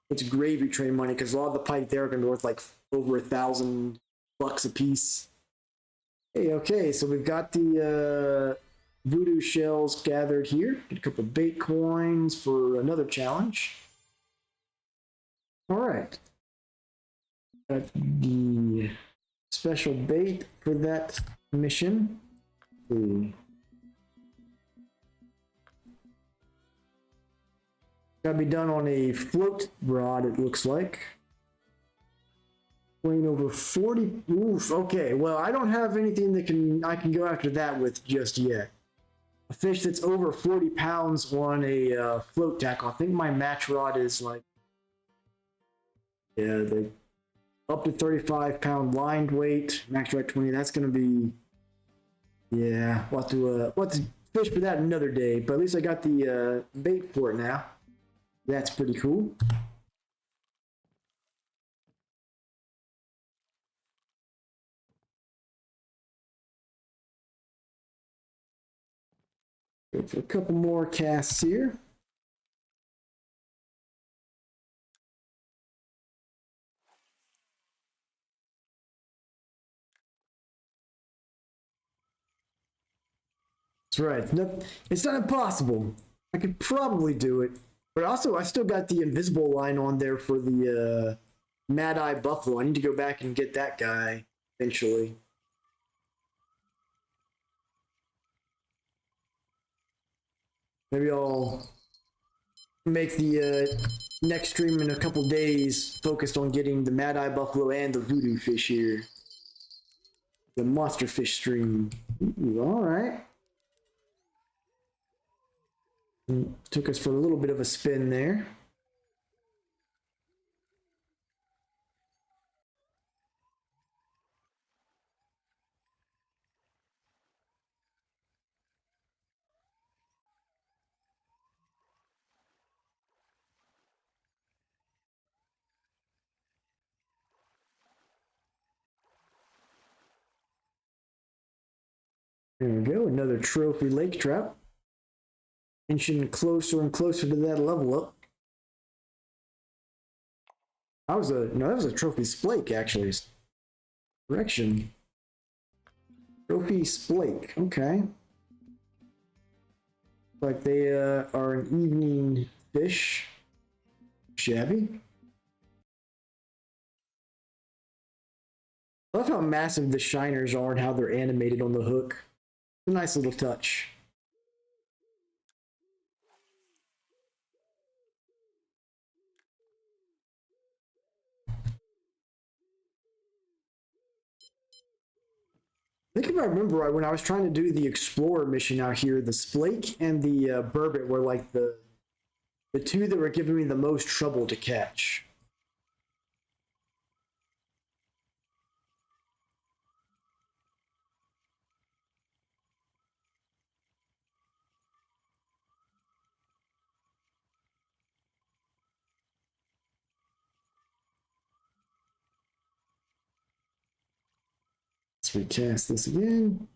it's gravy train money because a lot of the pike there are going to be worth like over $1,000 a piece. Hey, okay, so we've got the voodoo shells gathered here. Get a couple of bait coins for another challenge. All right. Got the special bait for that mission. Gotta be done on a float rod, it looks like. Weighing over 40. Oof, okay. Well, I don't have anything that I can go after that with just yet. A fish that's over 40 pounds on a float tackle. I think my match rod is like, yeah, the up to 35-pound lined weight, max rod 20. That's gonna be, yeah. We'll have to fish for that another day. But at least I got the bait for it now. That's pretty cool. Go for a couple more casts here. That's right. No, it's not impossible. I could probably do it. But also, I still got the invisible line on there for the Mad Eye Buffalo. I need to go back and get that guy eventually. Maybe I'll make the next stream in a couple days focused on getting the Mad Eye Buffalo and the voodoo fish here. The monster fish stream. Ooh, all right. Took us for a little bit of a spin there. There we go, another trophy lake trout. Inching closer and closer to that level up. That was a trophy splake actually. Correction. Trophy splake. Okay. Like they are an evening fish. Shabby. I love how massive the shiners are and how they're animated on the hook. A nice little touch. I think if I remember right, when I was trying to do the explorer mission out here, the splake and the burbot were like the two that were giving me the most trouble to catch. Let's recast this again.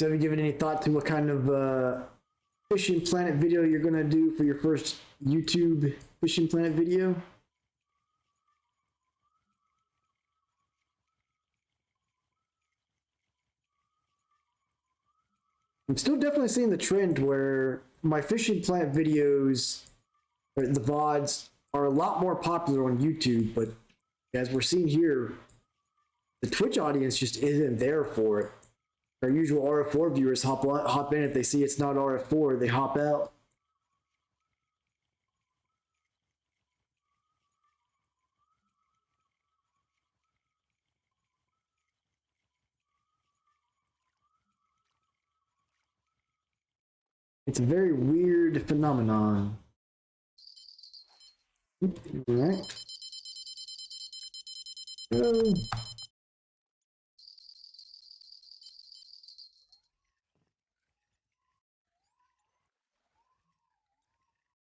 So have you given any thought to what kind of Fishing Planet video you're gonna do for your first YouTube Fishing Planet video? I'm still definitely seeing the trend where my Fishing Planet videos, or the VODs, are a lot more popular on YouTube, but as we're seeing here, the Twitch audience just isn't there for it. Our usual RF4 viewers hop in. If they see it's not RF4, they hop out. It's a very weird phenomenon. All right. Oh.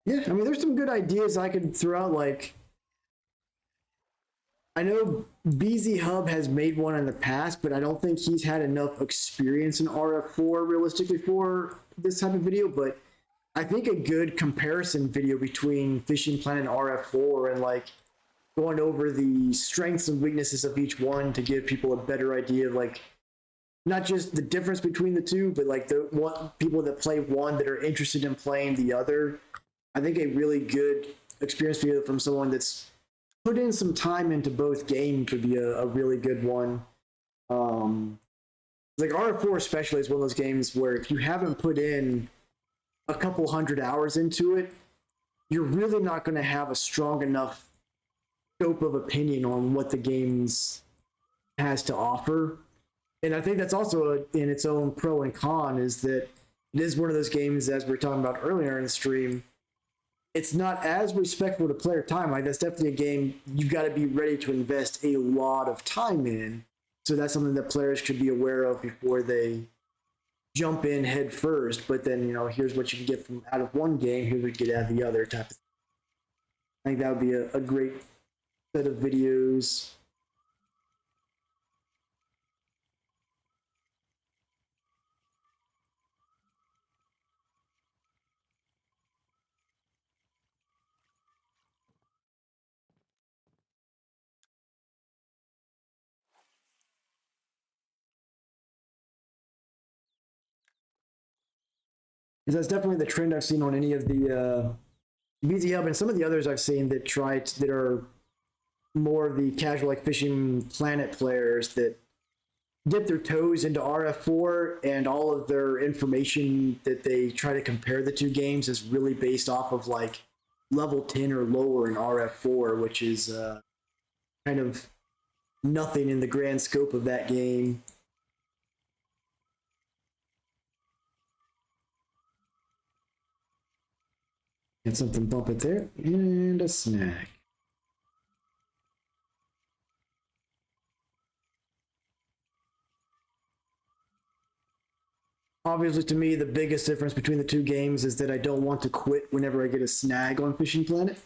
Yeah, I mean, there's some good ideas I could throw out. Like, I know BZ Hub has made one in the past, but I don't think he's had enough experience in RF4 realistically for this type of video. But I think a good comparison video between Fishing Planet and RF4 and like going over the strengths and weaknesses of each one to give people a better idea of like not just the difference between the two, but like the one people that play one that are interested in playing the other. I think a really good experience video from someone that's put in some time into both games would be a really good one. Like RF4 especially is one of those games where if you haven't put in a couple hundred hours into it, you're really not going to have a strong enough scope of opinion on what the game's has to offer. And I think that's also in its own pro and con is that it is one of those games, as we were talking about earlier in the stream, it's not as respectful to player time. Like that's definitely a game you've got to be ready to invest a lot of time in. So that's something that players should be aware of before they jump in head first. But then, you know, here's what you can get from out of one game, here's what you get out of the other type of thing. I think that would be a great set of videos. Because that's definitely the trend I've seen on any of the BZ Hub and some of the others I've seen that that are more of the casual like Fishing Planet players that dip their toes into RF4 and all of their information that they try to compare the two games is really based off of like level 10 or lower in RF4, which is kind of nothing in the grand scope of that game. And something bump it there, and a snack. Obviously, to me, the biggest difference between the two games is that I don't want to quit whenever I get a snag on Fishing Planet.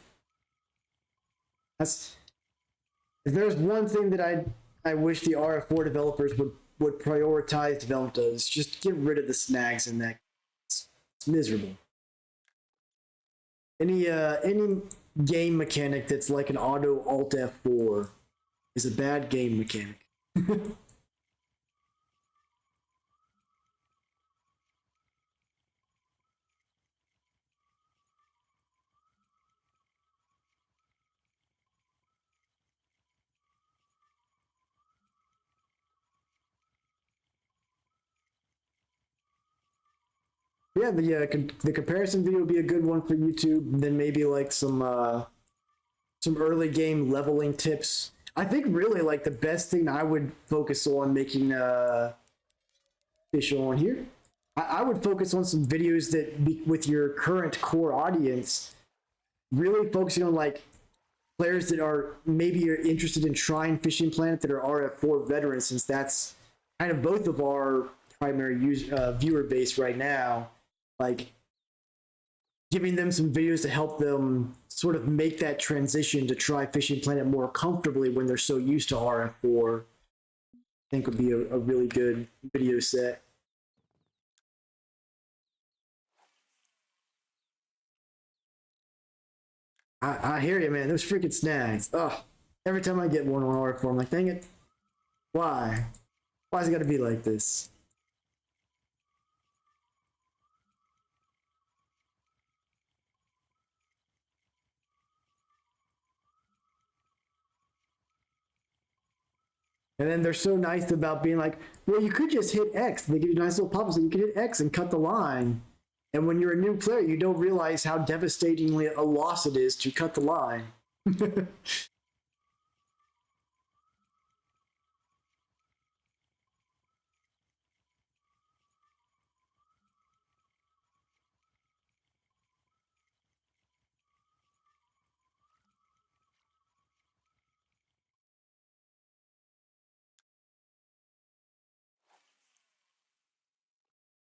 That's if there's one thing that I wish the RF4 developers would prioritize development of, is just get rid of the snags in that. It's miserable. Any game mechanic that's like an auto alt F4 is a bad game mechanic. Yeah, the comparison video would be a good one for YouTube. And then maybe like some early game leveling tips. I think really like the best thing I would focus on making fish on here. I would focus on some videos that with your current core audience, really focusing on like players that are maybe are interested in trying Fishing Planet that are RF4 veterans, since that's kind of both of our primary viewer base right now. Like giving them some videos to help them sort of make that transition to try Fishing Planet more comfortably when they're so used to RF4, I think would be a really good video set. I hear you, man. Those freaking snags. Ugh. Every time I get one on R4, I'm like, dang it. Why? Why's it gotta be like this? And then they're so nice about being like, well, you could just hit X. They give you nice little pop-ups, and you can hit X and cut the line. And when you're a new player, you don't realize how devastatingly a loss it is to cut the line.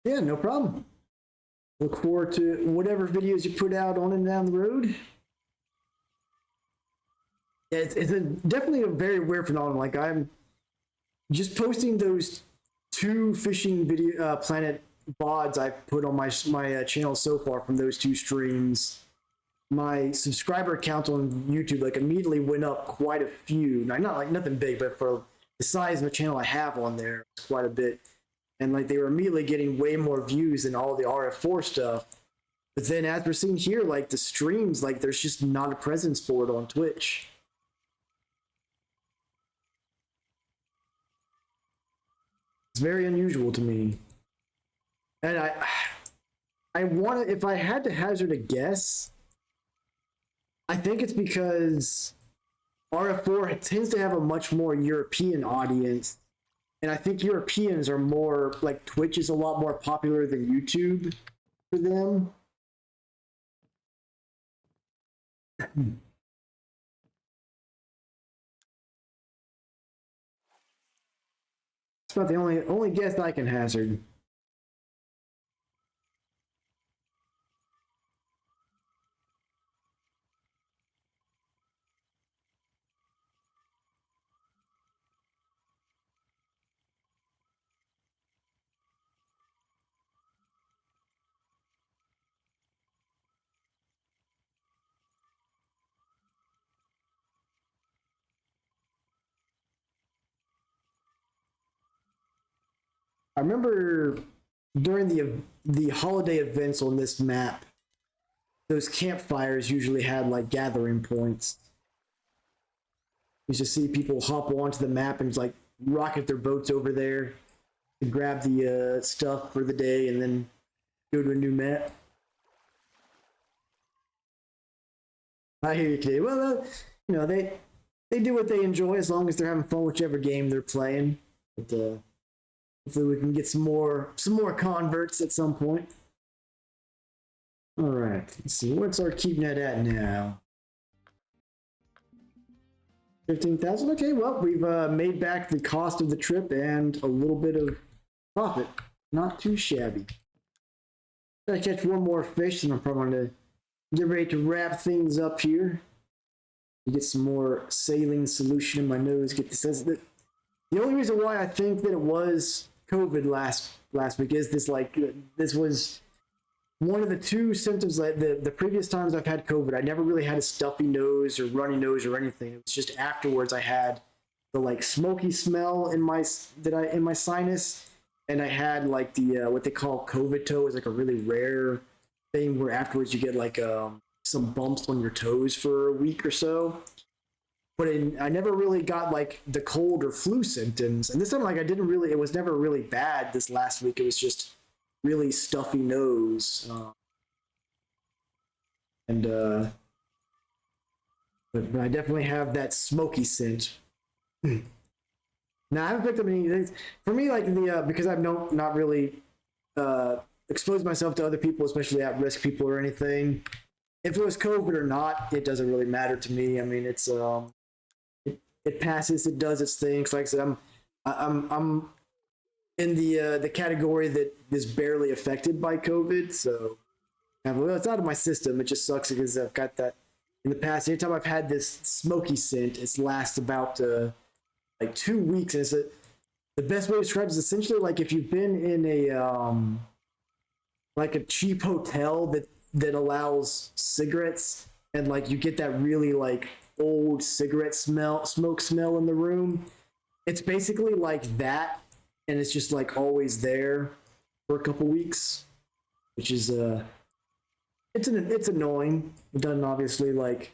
Yeah, no problem. Look forward to whatever videos you put out on and down the road. Yeah, definitely a very weird phenomenon. Like I'm just posting those two fishing video planet VODs I've put on my channel so far from those two streams. My subscriber count on YouTube like immediately went up quite a few. Not like nothing big, but for the size of the channel I have on there, it's quite a bit. And like they were immediately getting way more views than all the RF4 stuff. But then as we're seeing here, like the streams, like there's just not a presence for it on Twitch. It's very unusual to me. And I want to, if I had to hazard a guess, I think it's because RF4 tends to have a much more European audience. And I think Europeans are more, like Twitch is a lot more popular than YouTube for them. It's about the only guess I can hazard. I remember during the holiday events on this map, those campfires usually had like gathering points. You just see people hop onto the map and just like rocket their boats over there to grab the stuff for the day and then go to a new map. I hear you, Kid. Well, you know they do what they enjoy as long as they're having fun whichever game they're playing. But hopefully we can get some more converts at some point. All right, let's see. What's our keep net at now? 15,000. Okay, well, we've made back the cost of the trip and a little bit of profit. Not too shabby. Gotta catch one more fish, and I'm probably gonna get ready to wrap things up here. Get some more saline solution in my nose. Get this. The only reason why I think that it was COVID last week is this was one of the two symptoms. Like the previous times I've had COVID, I never really had a stuffy nose or runny nose or anything. It was just afterwards I had the like smoky smell in my sinus, and I had like the what they call COVID toe, is like a really rare thing where afterwards you get like some bumps on your toes for a week or so. But I never really got like the cold or flu symptoms. And this time, like it was never really bad this last week. It was just really stuffy nose. But I definitely have that smoky scent. Now I haven't picked up any. For me, like because I've not really exposed myself to other people, especially at-risk people or anything. If it was COVID or not, it doesn't really matter to me. I mean, it's it passes, it does its thing. Like I said, I'm in the category that is barely affected by COVID, so well, it's out of my system. It just sucks because I've got that in the past. Anytime I've had this smoky scent, it's lasts about like 2 weeks. And the best way to describe it is essentially like if you've been in a like a cheap hotel that allows cigarettes and like you get that really like old cigarette smoke smell in the room. It's basically like that, and it's just like always there for a couple weeks, which is it's annoying. It doesn't obviously like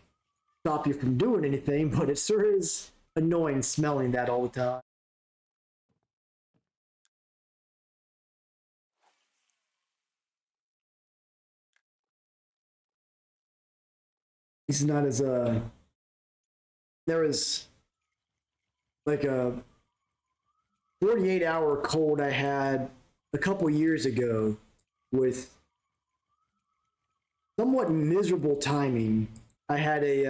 stop you from doing anything, but it sure is annoying smelling that all the time. It's not as there was like a 48-hour cold I had a couple years ago with somewhat miserable timing. I had I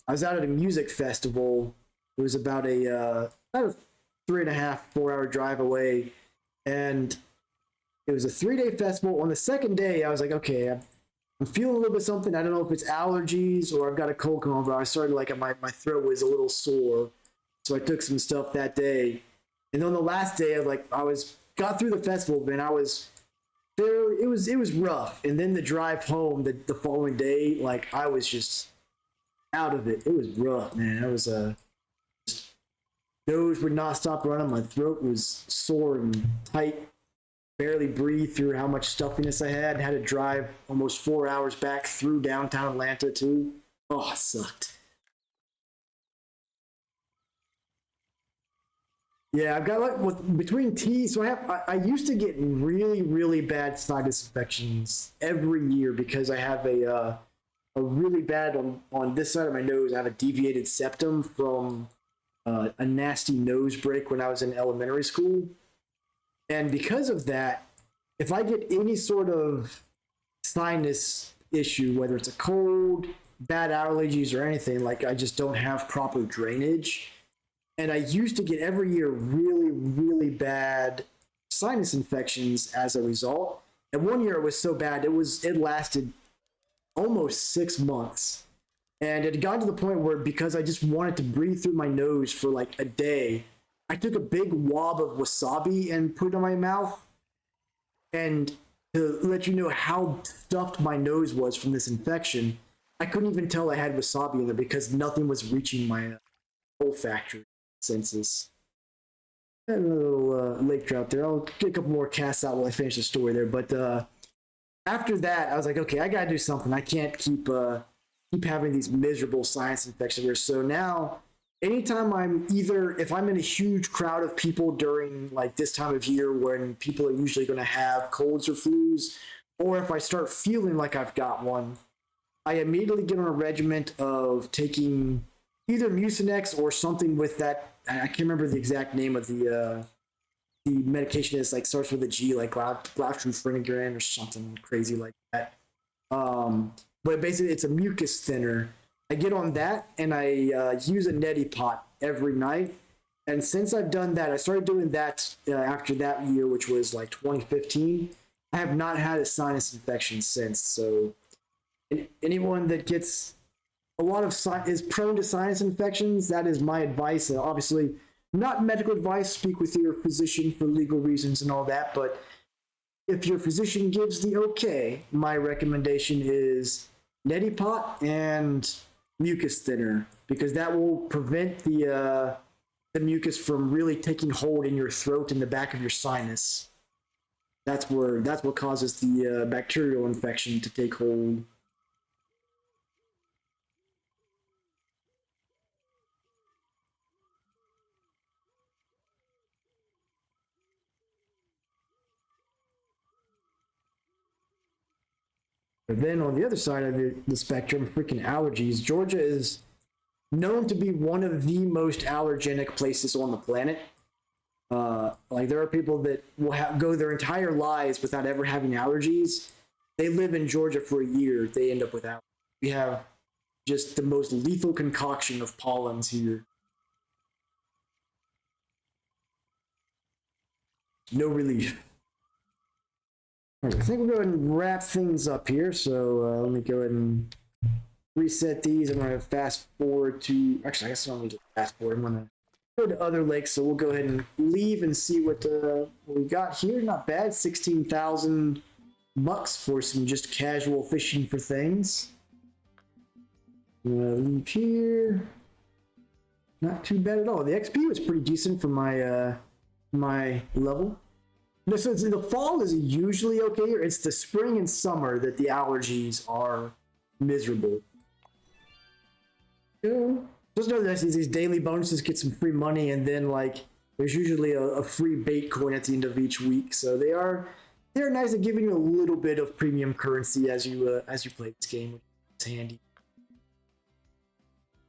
was out at a music festival. It was about a 3.5 4 hour drive away, and it was a 3 day festival. On the second day, I was like, okay, I'm feeling a little bit something. I don't know if it's allergies or I've got a cold coming on, but I started like my throat was a little sore, so I took some stuff that day. And then on the last day, I was got through the festival, man. I was there. It was rough. And then the drive home the following day, like I was just out of it. It was rough, man. I was nose would not stop running. My throat was sore and tight. Barely breathe through how much stuffiness I had. Had to drive almost 4 hours back through downtown Atlanta too. Oh, it sucked. Yeah, I've got like between teeth. So I used to get really bad sinus infections every year because I have a really bad on this side of my nose. I have a deviated septum from a nasty nose break when I was in elementary school. And because of that, if I get any sort of sinus issue, whether it's a cold, bad allergies, or anything, like I just don't have proper drainage. And I used to get every year really bad sinus infections as a result. And one year it was so bad, it lasted almost 6 months. And it got to the point where because I just wanted to breathe through my nose for like a day, I took a big wob of wasabi and put it in my mouth. And to let you know how stuffed my nose was from this infection, I couldn't even tell I had wasabi in there because nothing was reaching my olfactory senses. And a little lake trout there. I'll get a couple more casts out while I finish the story there. But after that, I was like, okay, I gotta do something. I can't keep having these miserable sinus infections here. So now, anytime if I'm in a huge crowd of people during like this time of year when people are usually going to have colds or flus, or if I start feeling like I've got one, I immediately get on a regimen of taking either Mucinex or something with that. I can't remember the exact name of the medication. Is like starts with a G, like glaucopharingin or something crazy like that. But basically, it's a mucus thinner. I get on that and I use a neti pot every night. And since I've done that, I started doing that after that year, which was like 2015. I have not had a sinus infection since. So anyone that gets a lot of is prone to sinus infections, that is my advice. Obviously, not medical advice. Speak with your physician for legal reasons and all that. But if your physician gives the okay, my recommendation is neti pot and mucus thinner, because that will prevent the mucus from really taking hold in your throat and the back of your sinus. That's what causes the bacterial infection to take hold. But then on the other side of the spectrum, freaking allergies, Georgia is known to be one of the most allergenic places on the planet. Like there are people that will go their entire lives without ever having allergies. They live in Georgia for a year, they end up with allergies. We have just the most lethal concoction of pollens here. No relief. All right, I think we'll go ahead and wrap things up here. So let me go ahead and reset these. I'm going to fast forward to, actually, I guess I don't need to fast forward. I'm going to go to other lakes. So we'll go ahead and leave and see what we got here. Not bad. 16,000 bucks for some just casual fishing for things. Leave here. Not too bad at all. The XP was pretty decent for my my level. No, so the fall is usually okay. It's the spring and summer that the allergies are miserable. Yeah. Just know that these daily bonuses get some free money, and then like there's usually a free bait coin at the end of each week. So they're nice at giving you a little bit of premium currency as you play this game, which is handy.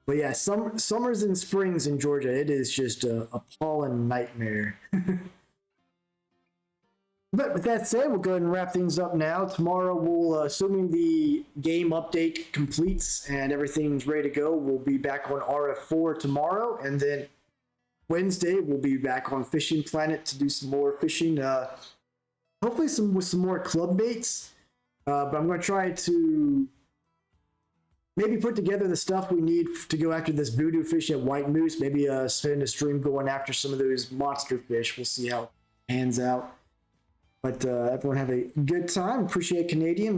But yeah, summers and springs in Georgia, it is just a pollen nightmare. But with that said, we'll go ahead and wrap things up now. Tomorrow, we'll, assuming the game update completes and everything's ready to go, we'll be back on RF4 tomorrow. And then Wednesday, we'll be back on Fishing Planet to do some more fishing. Hopefully with some more club baits. But I'm going to try to maybe put together the stuff we need to go after this voodoo fish at White Moose. Maybe spend a stream going after some of those monster fish. We'll see how it pans out. But everyone have a good time. Appreciate Canadian.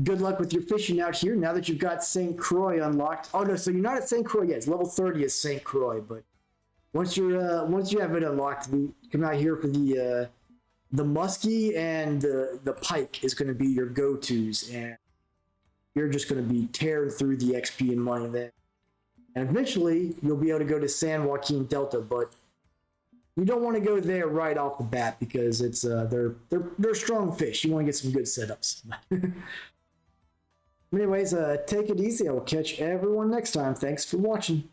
Good luck with your fishing out here now that you've got St. Croix unlocked. Oh no, so you're not at St. Croix yet. It's level 30 is St. Croix, but once you have it unlocked, you come out here for the muskie and the pike is going to be your go-tos, and you're just going to be tearing through the XP and money then. And eventually, you'll be able to go to San Joaquin Delta, but you don't want to go there right off the bat because it's they're strong fish. You want to get some good setups. Anyways, take it easy. I will catch everyone next time. Thanks for watching.